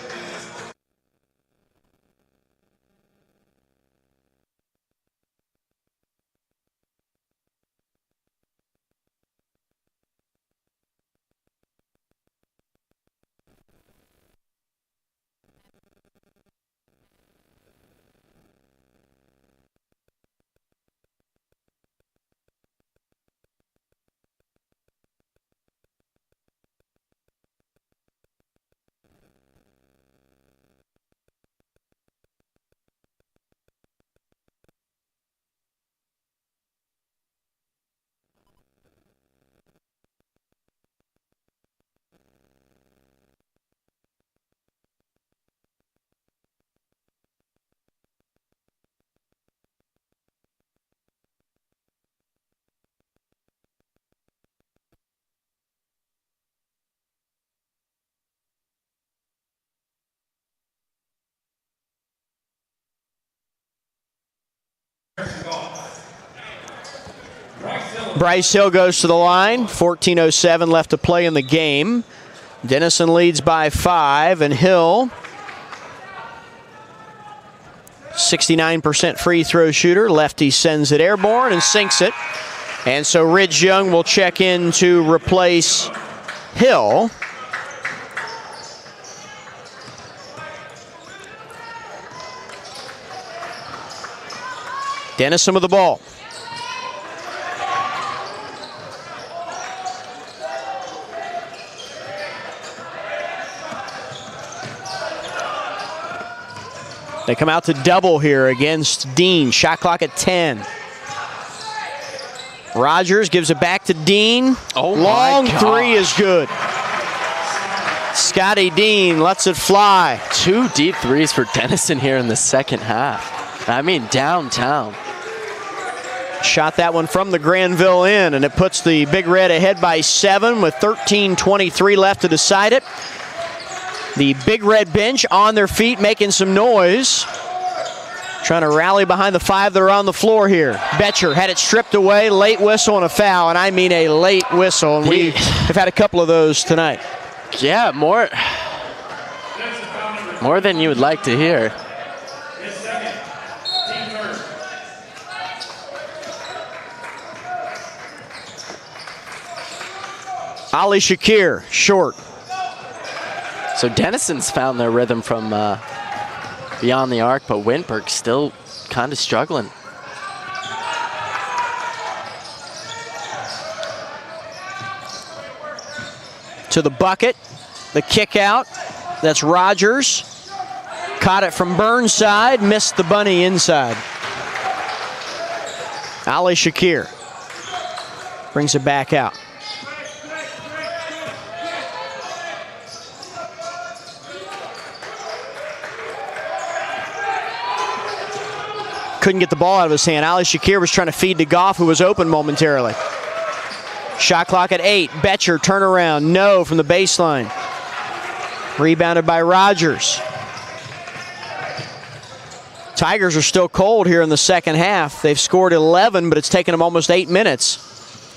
Speaker 1: Bryce Hill goes to the line. 14:07 left to play in the game. Denison leads by 5, and Hill, 69% free throw shooter. Lefty sends it airborne and sinks it. And so Ridge Young will check in to replace Hill. Denison with the ball. They come out to double here against Dean. Shot clock at 10. Rogers gives it back to Dean.
Speaker 2: Oh,
Speaker 1: long three is good. Scotty Dean lets it fly.
Speaker 2: 2 deep threes for Denison here in the second half. I mean, downtown.
Speaker 1: Shot that one from the Granville end, and it puts the Big Red ahead by 7 with 13:23 left to decide it. The Big Red bench on their feet making some noise. Trying to rally behind the 5 that are on the floor here. Betcher had it stripped away, late whistle and a foul, and I mean a late whistle, and we have had a couple of those tonight.
Speaker 2: Yeah, more than you would like to hear.
Speaker 1: Ali Shakir, short.
Speaker 2: So Denison's found their rhythm from beyond the arc, but Wittenberg still kind of struggling.
Speaker 1: To the bucket, the kick out. That's Rogers. Caught it from Burnside, missed the bunny inside. Ali Shakir brings it back out. Couldn't get the ball out of his hand. Ali Shakir was trying to feed to Goff, who was open momentarily. Shot clock at 8. Betcher, turnaround, no from the baseline. Rebounded by Rogers. Tigers are still cold here in the second half. They've scored 11, but it's taken them almost 8 minutes.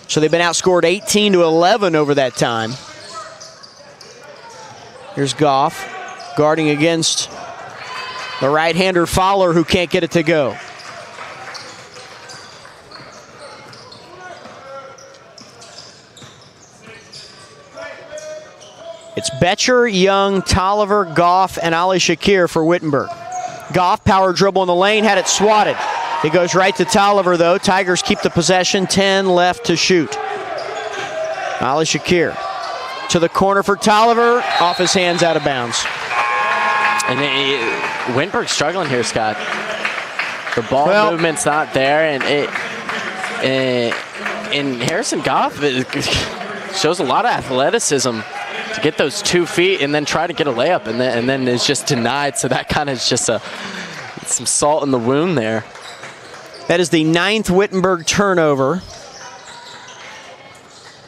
Speaker 1: So they've been outscored 18-11 over that time. Here's Goff guarding against the right-hander Fowler, who can't get it to go. It's Betcher, Young, Tolliver, Goff, and Ali Shakir for Wittenberg. Goff, power dribble in the lane, had it swatted. It goes right to Tolliver, though. Tigers keep the possession, 10 left to shoot. Ali Shakir to the corner for Tolliver, off his hands, out of bounds.
Speaker 2: And Wittenberg's struggling here, Scott. The ball movement's not there, and Harrison Goff shows a lot of athleticism to get those 2 feet and then try to get a layup, and then is just denied. So that kind of is just some salt in the wound there.
Speaker 1: That is the 9th Wittenberg turnover.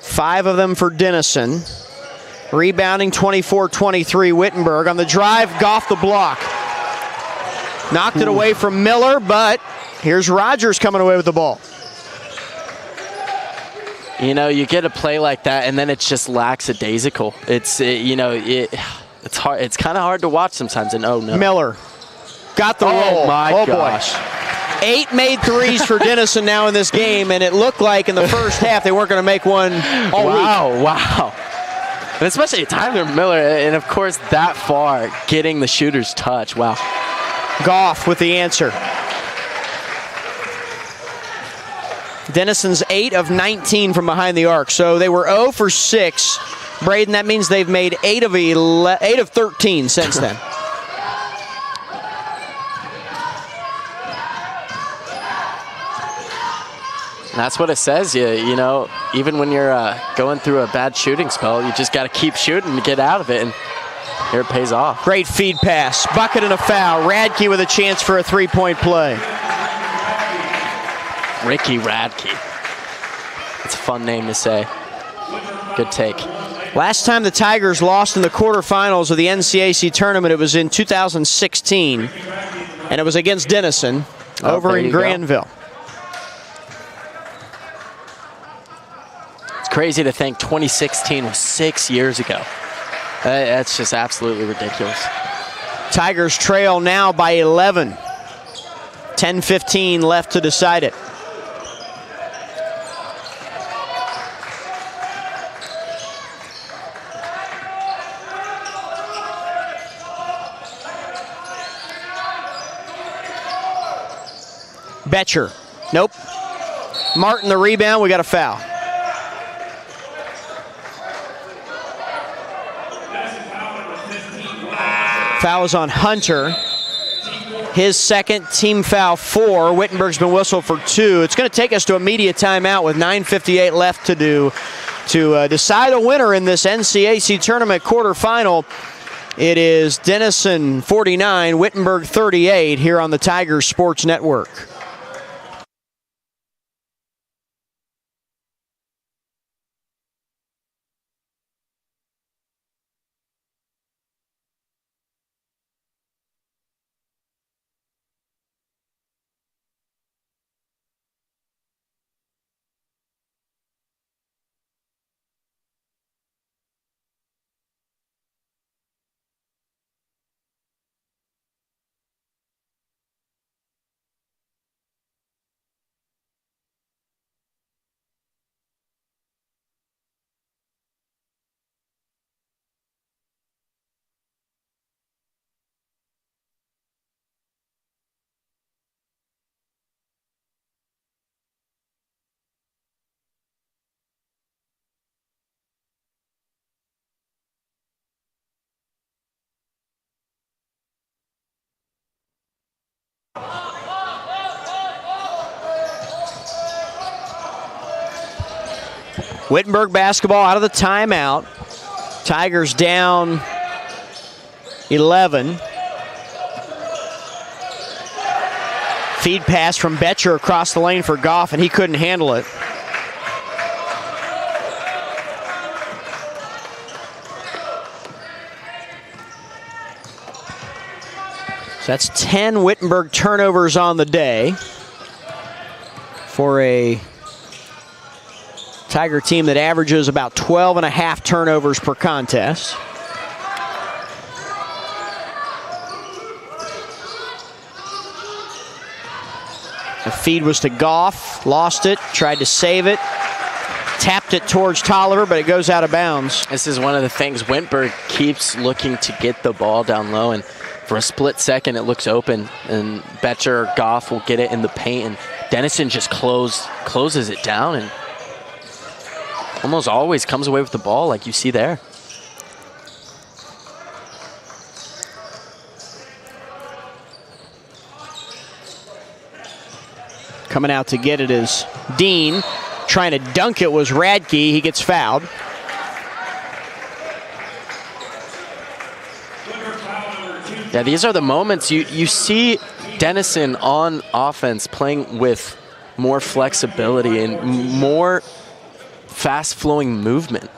Speaker 1: 5 of them for Denison. Rebounding 24-23 Wittenberg. On the drive, Goff the block. Knocked it away from Miller, but here's Rogers coming away with the ball.
Speaker 2: You know, you get a play like that, and then it's just lackadaisical. It's hard. It's kind of hard to watch sometimes. And oh no,
Speaker 1: Miller got the roll.
Speaker 2: Oh my gosh!
Speaker 1: Boy. 8 made threes for Denison now in this game, and it looked like in the first half they weren't going to make one all week.
Speaker 2: Wow! And especially Tyler Miller, and of course that far getting the shooter's touch. Wow!
Speaker 1: Goff with the answer. Denison's 8 of 19 from behind the arc. So they were 0 for 6. Braden, that means they've made 8 of 13 since then.
Speaker 2: That's what it says. You know, even when you're going through a bad shooting spell, you just got to keep shooting to get out of it, and here it pays off.
Speaker 1: Great feed pass. Bucket and a foul. Radke with a chance for a 3-point play.
Speaker 2: Ricky Radke. It's a fun name to say. Good take.
Speaker 1: Last time the Tigers lost in the quarterfinals of the NCAC tournament, it was in 2016, and it was against Denison over in Granville.
Speaker 2: crazy to think 2016 was 6 years ago. That's just absolutely ridiculous.
Speaker 1: Tigers trail now by 11. 10:15 left to decide it. Betcher. Nope. Martin the rebound. We got a foul. Foul is on Hunter. His second, team foul 4. Wittenberg's been whistled for 2. It's going to take us to a media timeout with 9:58 left to do to decide a winner in this NCAC tournament quarterfinal. It is Denison 49, Wittenberg 38 here on the Tigers Sports Network. Wittenberg basketball out of the timeout. Tigers down 11. Feed pass from Betcher across the lane for Goff, and he couldn't handle it. So that's 10 Wittenberg turnovers on the day for a Tiger team that averages about 12.5 turnovers per contest. The feed was to Goff, lost it, tried to save it, tapped it towards Tolliver, but it goes out of bounds.
Speaker 2: This is one of the things. Wittenberg keeps looking to get the ball down low, and for a split second it looks open, and Betcher or Goff will get it in the paint, and Denison just closes it down and almost always comes away with the ball like you see there.
Speaker 1: Coming out to get it is Dean. Trying to dunk it was Radke. He gets fouled.
Speaker 2: Yeah, these are the moments you see Denison on offense playing with more flexibility and more fast-flowing movement,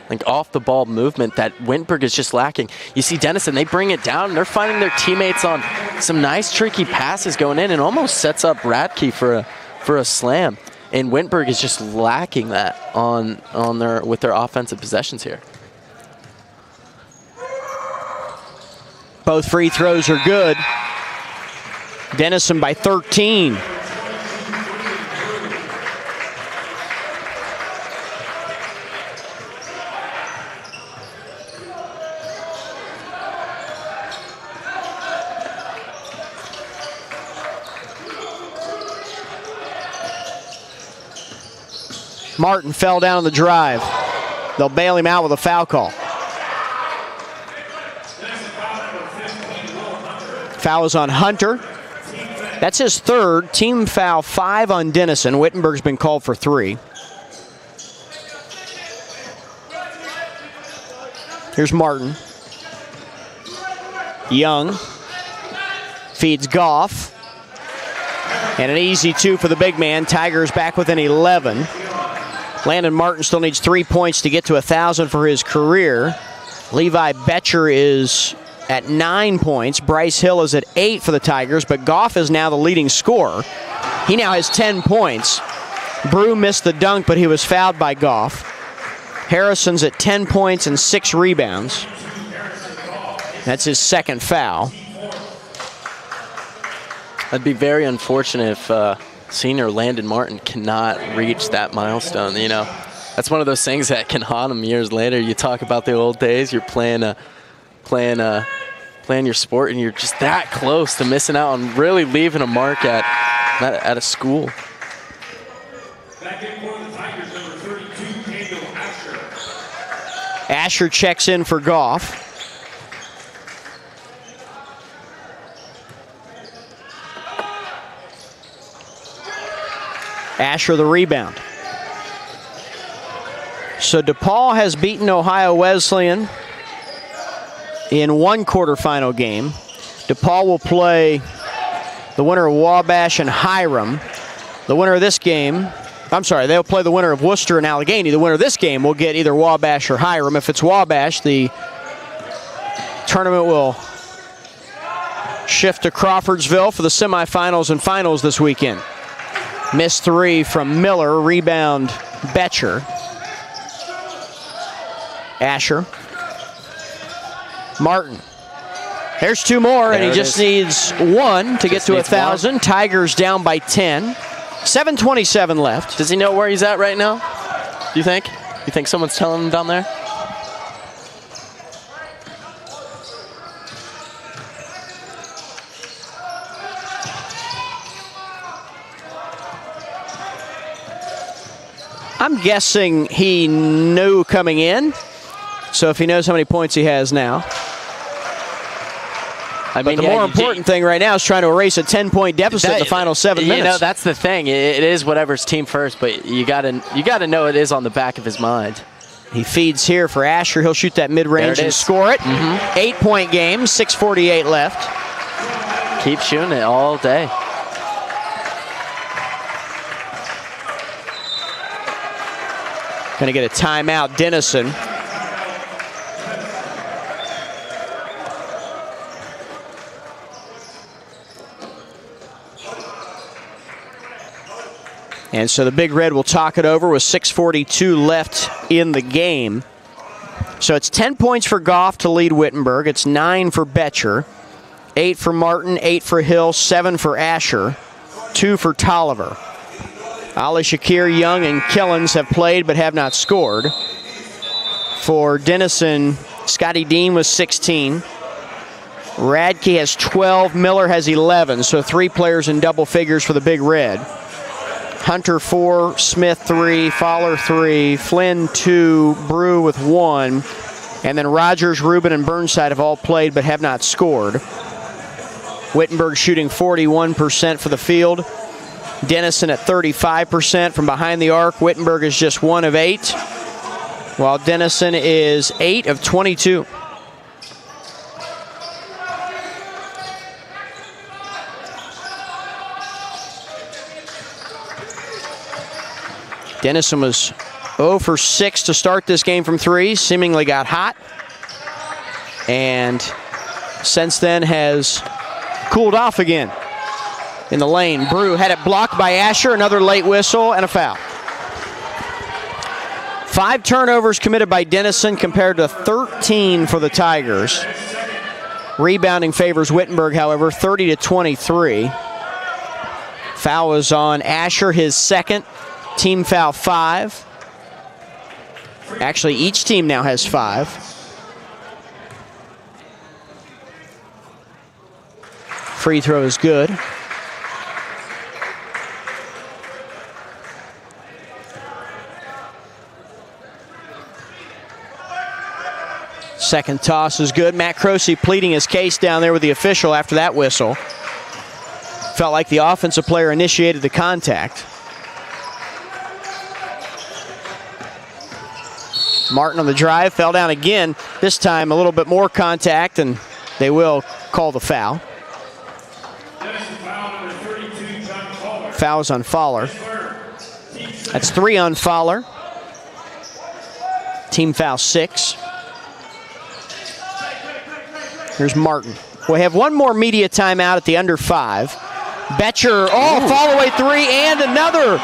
Speaker 2: like off-the-ball movement that Wittenberg is just lacking. You see Denison, they bring it down, and they're finding their teammates on some nice, tricky passes going in and almost sets up Radke for a slam. And Wittenberg is just lacking that with their offensive possessions here.
Speaker 1: Both free throws are good. Denison by 13. Martin fell down on the drive. They'll bail him out with a foul call. Foul is on Hunter. That's his third. Team foul 5 on Denison. Wittenberg's been called for 3. Here's Martin. Young feeds Goff. And an easy 2 for the big man. Tigers back within 11. Landon Martin still needs 3 points to get to 1,000 for his career. Levi Betcher is at 9 points. Bryce Hill is at 8 for the Tigers, but Goff is now the leading scorer. He now has 10 points. Brew missed the dunk, but he was fouled by Goff. Harrison's at 10 points and 6 rebounds. That's his second foul.
Speaker 2: That'd be very unfortunate if senior Landon Martin cannot reach that milestone. You know, that's one of those things that can haunt him years later. You talk about the old days. You're playing your sport, and you're just that close to missing out on really leaving a mark at a school.
Speaker 3: Back in for the Tigers, number 32, Daniel Asher.
Speaker 1: Asher checks in for Goff. Asher the rebound. So DePaul has beaten Ohio Wesleyan in one quarterfinal game. DePaul will play the winner of Wabash and Hiram. The winner of this game, they'll play the winner of Worcester and Allegheny. The winner of this game will get either Wabash or Hiram. If it's Wabash, the tournament will shift to Crawfordsville for the semifinals and finals this weekend. Missed 3 from Miller, rebound Betcher. Asher. Martin. There's 2 more, and he just needs 1 to get to 1,000. Tigers down by 10. 7:27 left.
Speaker 2: Does he know where he's at right now? Do you think? You think someone's telling him down there?
Speaker 1: I'm guessing he knew coming in, so if he knows how many points he has now. But the more important thing right now is trying to erase a 10-point deficit in the final 7 minutes.
Speaker 2: You know, that's the thing. It is whatever's team first, but you gotta know it is on the back of his mind.
Speaker 1: He feeds here for Asher. He'll shoot that mid-range and score it. 8-point game, 6:48 left.
Speaker 2: Keep shooting it all day.
Speaker 1: Going to get a timeout, Denison. And so the Big Red will talk it over with 6:42 left in the game. So it's 10 points for Goff to lead Wittenberg. It's 9 for Betcher, 8 for Martin, 8 for Hill, 7 for Asher, 2 for Tolliver. Ali Shakir, Young, and Killens have played but have not scored. For Denison, Scotty Dean was 16. Radke has 12. Miller has 11. So 3 players in double figures for the Big Red. Hunter 4, Smith 3, Fowler 3, Flynn 2, Brew with 1. And then Rogers, Rubin, and Burnside have all played but have not scored. Wittenberg shooting 41% for the field. Denison at 35% from behind the arc. Wittenberg is just 1 of 8, while Denison is 8 of 22. Denison was 0 for 6 to start this game from 3, seemingly got hot, and since then has cooled off again. In the lane, Brew had it blocked by Asher, another late whistle, and a foul. 5 turnovers committed by Denison compared to 13 for the Tigers. Rebounding favors Wittenberg, however, 30-23. Foul is on Asher, his second. Team foul 5. Actually, each team now has 5. Free throw is good. Second toss is good. Matt Croce pleading his case down there with the official after that whistle. Felt like the offensive player initiated the contact. Martin on the drive, fell down again. This time a little bit more contact, and they will call the foul. Foul's on Fowler. That's 3 on Fowler. Team foul 6. Here's Martin. We have one more media timeout at the under 5. Betcher, fall away 3, and another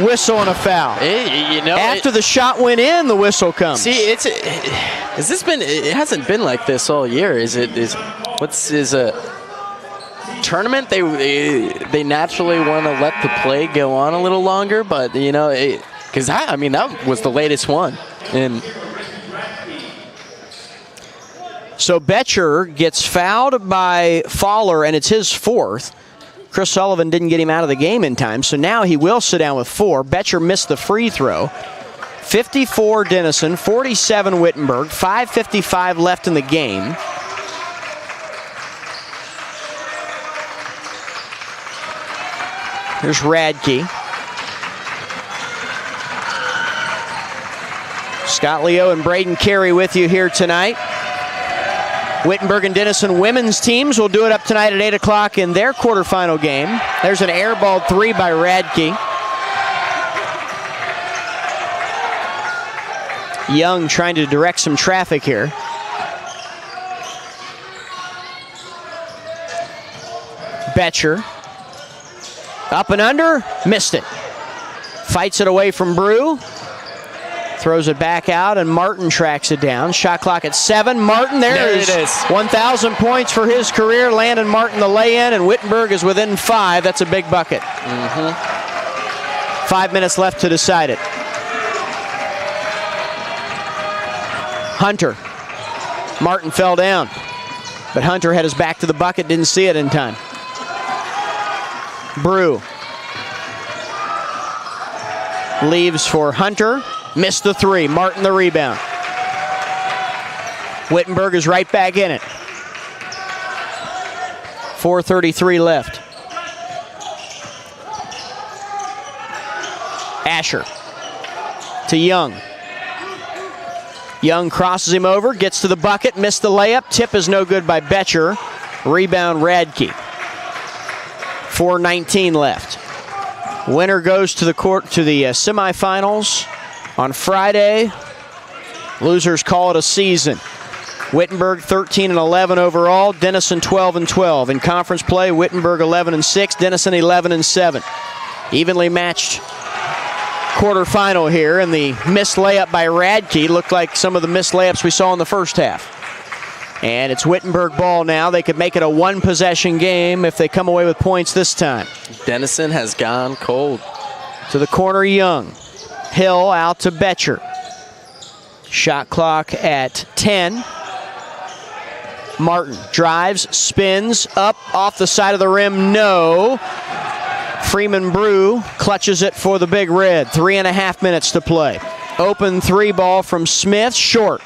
Speaker 1: whistle and a foul. After the shot went in, the whistle comes.
Speaker 2: See, it hasn't been like this all year. Is a tournament? They naturally want to let the play go on a little longer, but because that was the latest one. And
Speaker 1: so Betcher gets fouled by Fowler, and it's his fourth. Chris Sullivan didn't get him out of the game in time, so now he will sit down with 4. Betcher missed the free throw. 54 Denison, 47 Wittenberg, 5:55 left in the game. Here's Radke. Scott Leo and Braden Carey with you here tonight. Wittenberg and Denison women's teams will do it up tonight at 8 o'clock in their quarterfinal game. There's an airballed 3 by Radke. Young trying to direct some traffic here. Betcher. Up and under, missed it. Fights it away from Brew. Throws it back out, and Martin tracks it down. Shot clock at 7. Martin, there it is. 1,000 points for his career. Landon Martin the lay-in, and Wittenberg is within 5. That's a big bucket. 5 minutes left to decide it. Hunter. Martin fell down, but Hunter had his back to the bucket, didn't see it in time. Brew. Leaves for Hunter. Missed the 3. Martin the rebound. Wittenberg is right back in it. 4:33 left. Asher to Young. Young crosses him over, gets to the bucket, missed the layup. Tip is no good by Betcher. Rebound Radke. 4:19 left. Winner goes to the semifinals on Friday. Losers call it a season. Wittenberg 13-11 overall. Denison 12-12 in conference play. Wittenberg 11-6. Denison 11-7. Evenly matched quarterfinal here, and the missed layup by Radke looked like some of the missed layups we saw in the first half. And it's Wittenberg ball now. They could make it a 1-possession game if they come away with points this time.
Speaker 2: Denison has gone cold.
Speaker 1: To the corner, Young. Hill out to Betcher. Shot clock at 10. Martin drives, spins, up, off the side of the rim, no. Freeman Brew clutches it for the Big Red. 3.5 minutes to play. Open 3 ball from Smith, short.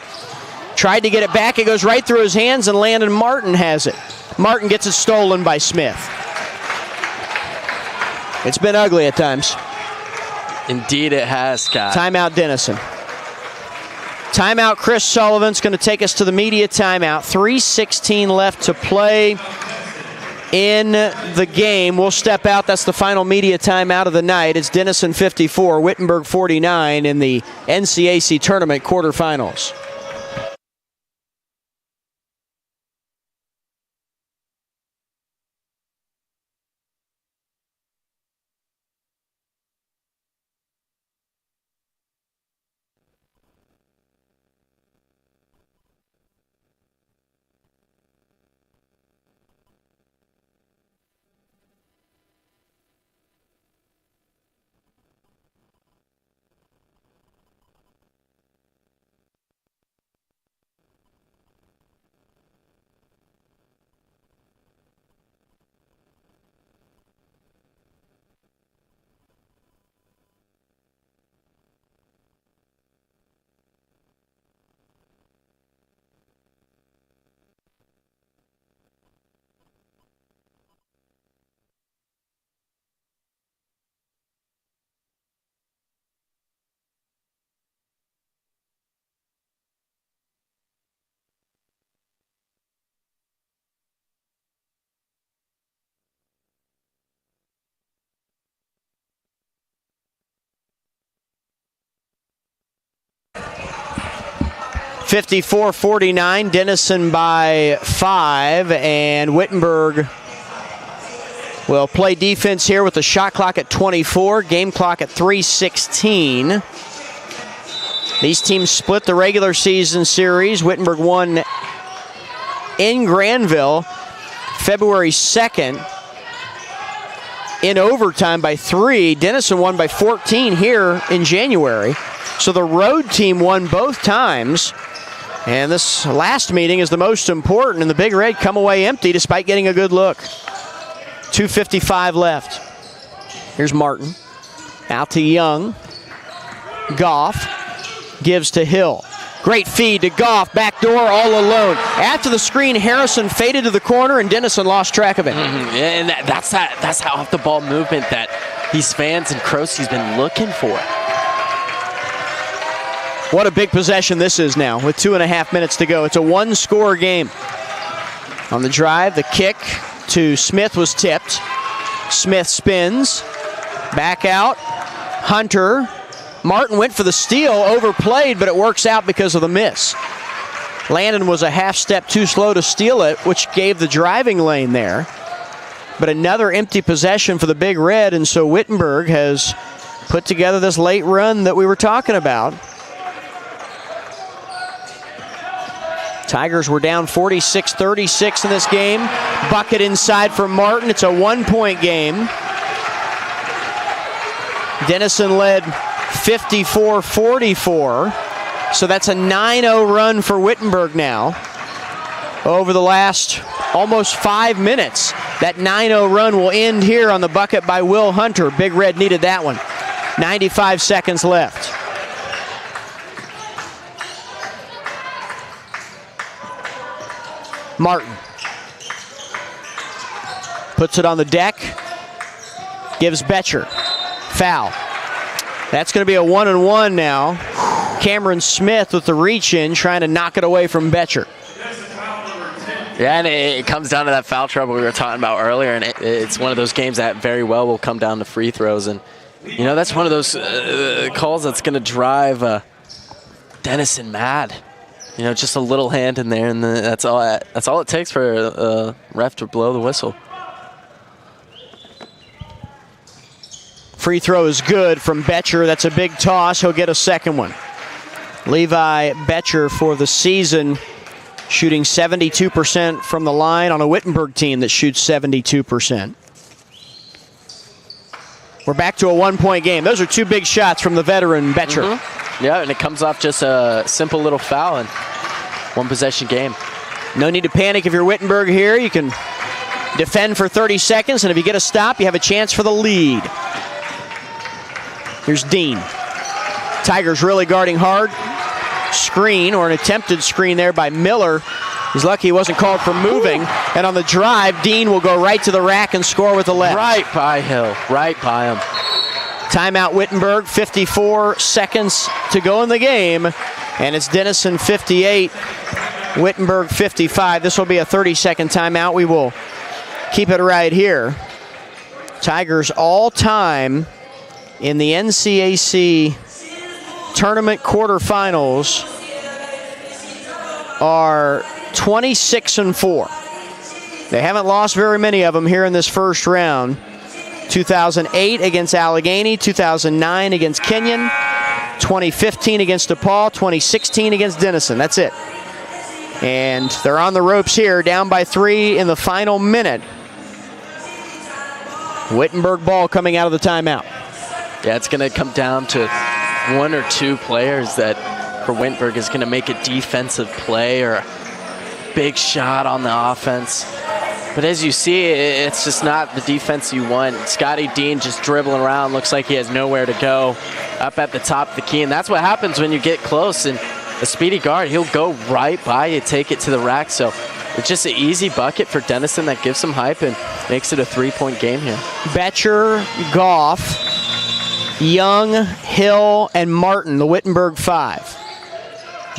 Speaker 1: Tried to get it back, it goes right through his hands, and Landon Martin has it. Martin gets it stolen by Smith. It's been ugly at times.
Speaker 2: Indeed it has, Scott.
Speaker 1: Timeout Denison. Timeout Chris Sullivan's going to take us to the media timeout. 3:16 left to play in the game. We'll step out. That's the final media timeout of the night. It's Denison 54, Wittenberg 49 in the NCAC tournament quarterfinals. $54-49, Denison by 5, and Wittenberg will play defense here with the shot clock at 24, game clock at 3:16. These teams split the regular season series. Wittenberg won in Granville February 2nd in overtime by 3. Denison won by 14 here in January. So the road team won both times. And this last meeting is the most important, and the Big Red come away empty despite getting a good look. 2:55 left. Here's Martin. Out to Young. Goff gives to Hill. Great feed to Goff, back door, all alone. After the screen, Harrison faded to the corner, and Denison lost track of it.
Speaker 2: And that's that off-the-ball movement that these fans and Crosey's been looking for.
Speaker 1: What a big possession this is now with 2.5 minutes to go. It's a one-score game. On the drive, the kick to Smith was tipped. Smith spins, back out. Hunter. Martin went for the steal, overplayed, but it works out because of the miss. Landon was a half step too slow to steal it, which gave the driving lane there. But another empty possession for the Big Red, and so Wittenberg has put together this late run that we were talking about. Tigers were down 46-36 in this game. Bucket inside for Martin. It's a 1-point game. Denison led 54-44. So that's a 9-0 run for Wittenberg now. Over the last almost 5 minutes, that 9-0 run will end here on the bucket by Will Hunter. Big Red needed that one. 95 seconds left. Martin puts it on the deck, gives Betcher. Foul. That's going to be a 1-and-1 now. Cameron Smith with the reach in, trying to knock it away from Betcher.
Speaker 2: Yeah, and it comes down to that foul trouble we were talking about earlier, and it's one of those games that very well will come down to free throws. And, you know, that's one of those calls that's going to drive Denison mad. You know, just a little hand in there, and that's all it takes for a ref to blow the whistle.
Speaker 1: Free throw is good from Betcher. That's a big toss. He'll get a second one. Levi Betcher for the season, shooting 72% from the line on a Wittenberg team that shoots 72%. We're back to a 1-point game. Those are two big shots from the veteran Betcher.
Speaker 2: Mm-hmm. Yeah, and it comes off just a simple little foul and one-possession game.
Speaker 1: No need to panic if you're Wittenberg here. You can defend for 30 seconds, and if you get a stop, you have a chance for the lead. Here's Dean. Tigers really guarding hard. Screen, or an attempted screen there by Miller. He's lucky he wasn't called for moving. And on the drive, Dean will go right to the rack and score with the left.
Speaker 2: Right by Hill, right by him.
Speaker 1: Timeout Wittenberg, 54 seconds to go in the game. And it's Denison 58, Wittenberg 55. This will be a 30-second timeout. We will keep it right here. Tigers all-time in the NCAC tournament quarterfinals are 26-4. They haven't lost very many of them here in this first round. 2008 against Allegheny, 2009 against Kenyon, 2015 against DePaul, 2016 against Denison. That's it. And they're on the ropes here, down by 3 in the final minute. Wittenberg ball coming out of the timeout.
Speaker 2: Yeah, it's going to come down to one or two players that for Wittenberg is going to make a defensive play or a big shot on the offense. But as you see, it's just not the defense you want. Scotty Dean just dribbling around, looks like he has nowhere to go up at the top of the key. And that's what happens when you get close. And a speedy guard, he'll go right by you, take it to the rack. So it's just an easy bucket for Denison that gives some hype and makes it a 3-point game here.
Speaker 1: Betcher, Goff, Young, Hill, and Martin, the Wittenberg 5.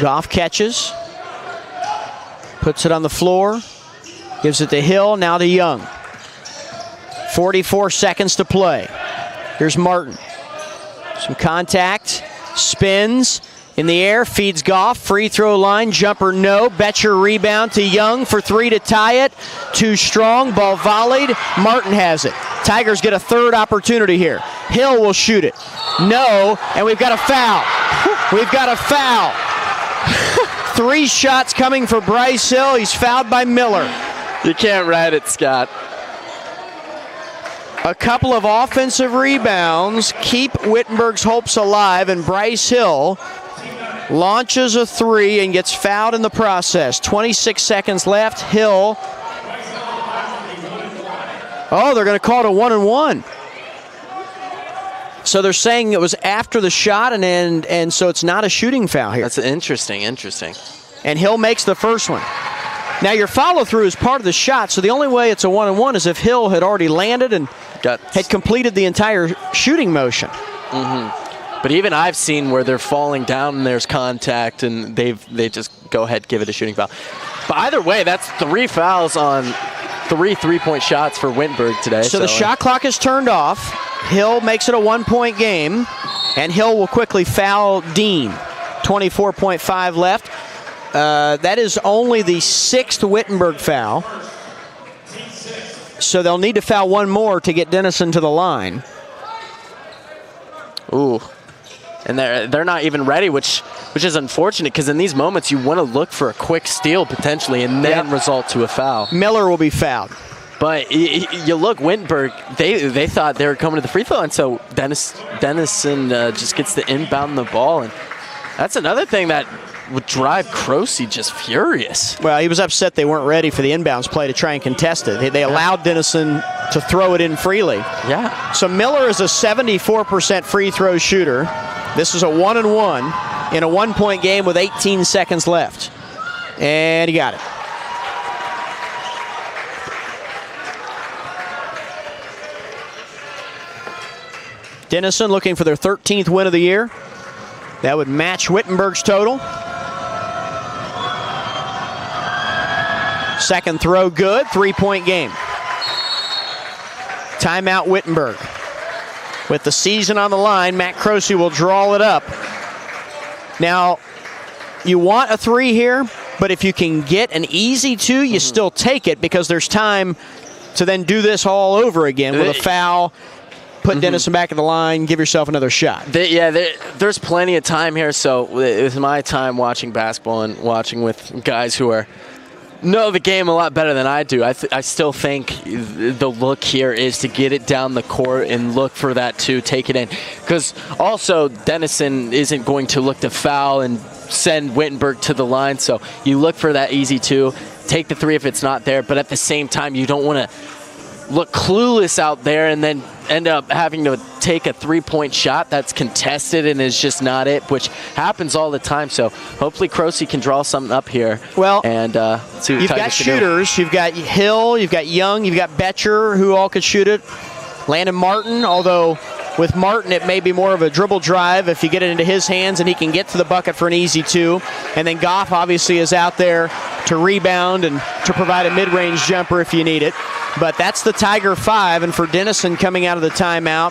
Speaker 1: Goff catches, puts it on the floor, gives it to Hill, now to Young. 44 seconds to play. Here's Martin. Some contact, spins, In the air, feeds Goff, free throw line, jumper no. Betcher rebound to Young for 3 to tie it. Too strong, ball volleyed. Martin has it. Tigers get a third opportunity here. Hill will shoot it. No, and we've got a foul. We've got a foul. 3 shots coming for Bryce Hill. He's fouled by Miller.
Speaker 2: You can't write it, Scott.
Speaker 1: A couple of offensive rebounds keep Wittenberg's hopes alive, and Bryce Hill launches a 3 and gets fouled in the process. 26 seconds left. Hill. Oh, they're going to call it a 1-and-1. So they're saying it was after the shot, and so it's not a shooting foul here.
Speaker 2: That's interesting.
Speaker 1: And Hill makes the first one. Now your follow-through is part of the shot, so the only way it's a 1-and-1 is if Hill had already landed and had completed the entire shooting motion.
Speaker 2: But even I've seen where they're falling down and there's contact, and they just go ahead and give it a shooting foul. But either way, that's 3 fouls on 3 3-point shots for Wittenberg today.
Speaker 1: So the shot clock is turned off. Hill makes it a 1-point game, and Hill will quickly foul Dean. 24.5 left. That is only the 6th Wittenberg foul. So they'll need to foul 1 more to get Denison to the line.
Speaker 2: Ooh. And they're not even ready, which is unfortunate, because in these moments you want to look for a quick steal potentially and then result to a foul.
Speaker 1: Miller will be fouled.
Speaker 2: But you look, Wittenberg, they thought they were coming to the free throw, and so Denison just gets to inbound the ball. And that's another thing that would drive Croce just furious.
Speaker 1: Well, he was upset they weren't ready for the inbounds play to try and contest it. They allowed Denison to throw it in freely.
Speaker 2: Yeah.
Speaker 1: So Miller is a 74% free throw shooter. This is a 1-and-1 in a 1-point game with 18 seconds left. And he got it. Denison looking for their 13th win of the year. That would match Wittenberg's total. Second throw good, 3-point game. Timeout Wittenberg. With the season on the line, Matt Croce will draw it up. Now, you want a 3 here, but if you can get an easy 2, you still take it, because there's time to then do this all over again with a foul. Put Denison back at the line, give yourself another shot.
Speaker 2: There's plenty of time here. So it was my time watching basketball and watching with guys who know the game a lot better than I do. I still think the look here is to get it down the court and look for that 2, take it in. Because also Denison isn't going to look to foul and send Wittenberg to the line. So you look for that easy 2, take the 3 if it's not there. But at the same time, you don't want to look clueless out there and then end up having to take a 3-point shot that's contested and is just not it, which happens all the time. So hopefully Croce can draw something up here.
Speaker 1: Well,
Speaker 2: and see what
Speaker 1: you've got shooters. You've got Hill, you've got Young, you've got Betcher, who all could shoot it. Landon Martin, although with Martin it may be more of a dribble drive if you get it into his hands and he can get to the bucket for an easy 2. And then Goff obviously is out there to rebound and to provide a mid-range jumper if you need it. But that's the Tiger 5, and for Denison coming out of the timeout,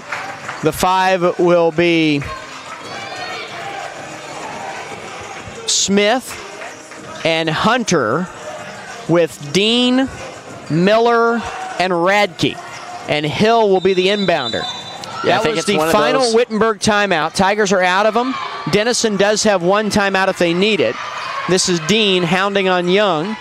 Speaker 1: the 5 will be Smith and Hunter, with Dean, Miller, and Radke. And Hill will be the inbounder.
Speaker 2: Yeah,
Speaker 1: that was the final Wittenberg timeout. Tigers are out of them. Denison does have 1 timeout if they need it. This is Dean hounding on Young.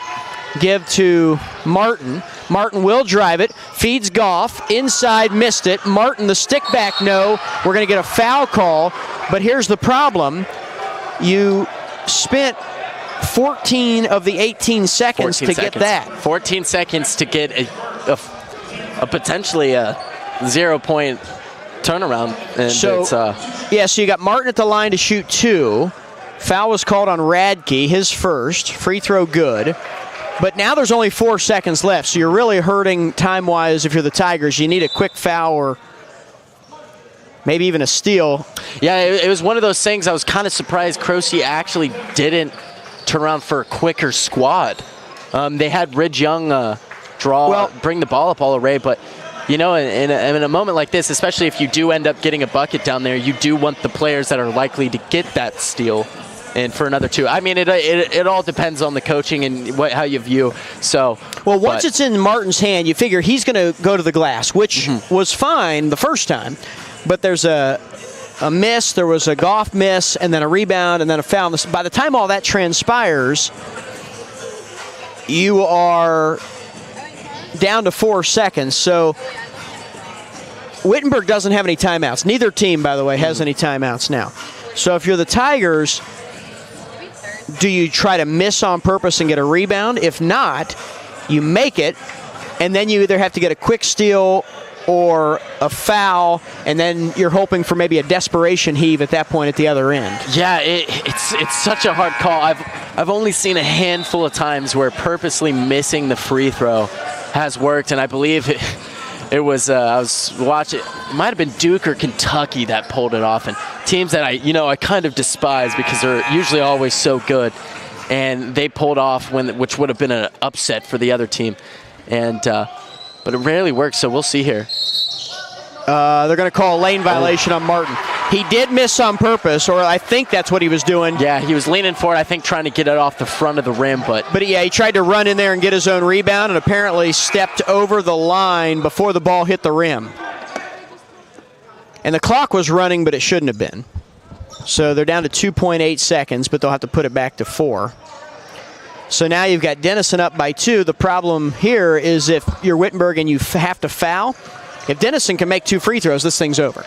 Speaker 1: Give to Martin. Martin will drive it, feeds Goff, inside, missed it. Martin, the stick back, no. We're going to get a foul call, but here's the problem. You spent 14 of the 18 seconds to get that.
Speaker 2: 14 seconds to get a potentially a 0-point turnaround. And
Speaker 1: so, so you got Martin at the line to shoot 2. Foul was called on Radke, his first. Free throw good. But now there's only 4 seconds left, so you're really hurting time-wise if you're the Tigers. You need a quick foul or maybe even a steal.
Speaker 2: Yeah, it was one of those things. I was kind of surprised Croce actually didn't turn around for a quicker squad. They had Ridge Young bring the ball up all array, but you know, in a moment like this, especially if you do end up getting a bucket down there, you do want the players that are likely to get that steal and for another 2. I mean, it all depends on the coaching and how you view. So,
Speaker 1: well, once it's in Martin's hand, you figure he's going to go to the glass, which was fine the first time, but there's a miss, there was a golf miss, and then a rebound, and then a foul. By the time all that transpires, you are down to 4 seconds. So Wittenberg doesn't have any timeouts. Neither team, by the way, has any timeouts now. So if you're the Tigers, do you try to miss on purpose and get a rebound? If not, you make it, and then you either have to get a quick steal or a foul, and then you're hoping for maybe a desperation heave at that point at the other end.
Speaker 2: Yeah, it's such a hard call. I've only seen a handful of times where purposely missing the free throw has worked, and I believe it was I was watching. It might have been Duke or Kentucky that pulled it off, and teams that I kind of despise because they're usually always so good, and they pulled off which would have been an upset for the other team, and but it rarely works. So we'll see here.
Speaker 1: They're going to call a lane violation on Martin. He did miss on purpose, or I think that's what he was doing.
Speaker 2: Yeah, he was leaning for it, I think, trying to get it off the front of the rim. But
Speaker 1: yeah, he tried to run in there and get his own rebound and apparently stepped over the line before the ball hit the rim. And the clock was running, but it shouldn't have been. So they're down to 2.8 seconds, but they'll have to put it back to 4. So now you've got Denison up by 2. The problem here is if you're Wittenberg and you have to foul, if Denison can make 2 free throws, this thing's over.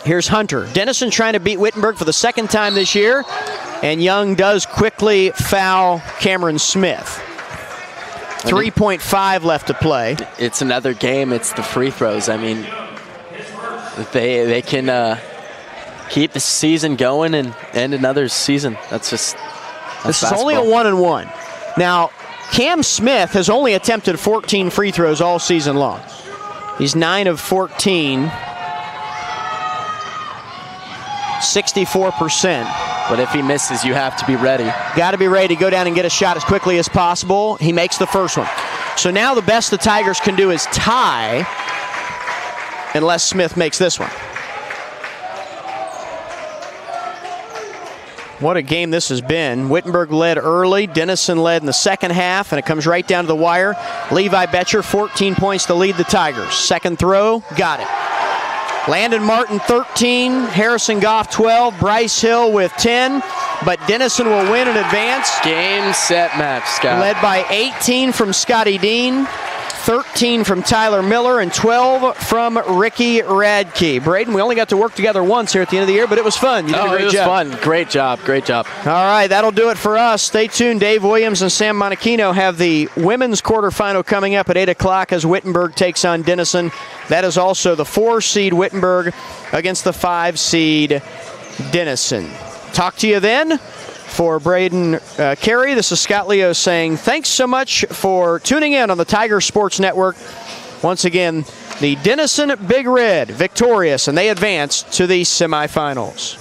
Speaker 1: Here's Hunter. Denison trying to beat Wittenberg for the second time this year, and Young does quickly foul Cameron Smith. 3.5 left to play.
Speaker 2: It's another game. It's the free throws. I mean, they can keep the season going and end another season. This is
Speaker 1: only a 1-and-1. Now, Cam Smith has only attempted 14 free throws all season long. He's 9 of 14, 64%.
Speaker 2: But if he misses, you have to be ready.
Speaker 1: Got to be ready to go down and get a shot as quickly as possible. He makes the first one. So now the best the Tigers can do is tie unless Smith makes this one. What a game this has been. Wittenberg led early. Denison led in the second half, and it comes right down to the wire. Levi Betcher, 14 points to lead the Tigers. Second throw, got it. Landon Martin, 13. Harrison Goff, 12. Bryce Hill with 10. But Denison will win and advance.
Speaker 2: Game, set, match, Scott.
Speaker 1: Led by 18 from Scotty Dean, 13 from Tyler Miller, and 12 from Ricky Radke. Braden, we only got to work together once here at the end of the year, but it was fun. You did a great job.
Speaker 2: It was fun. Great job. Great job.
Speaker 1: All right, that'll do it for us. Stay tuned. Dave Williams and Sam Monachino have the women's quarterfinal coming up at 8 o'clock as Wittenberg takes on Denison. That is also the 4-seed Wittenberg against the 5-seed Denison. Talk to you then. For Braden Carey, this is Scott Leo saying thanks so much for tuning in on the Tiger Sports Network. Once again, the Denison Big Red victorious, and they advance to the semifinals.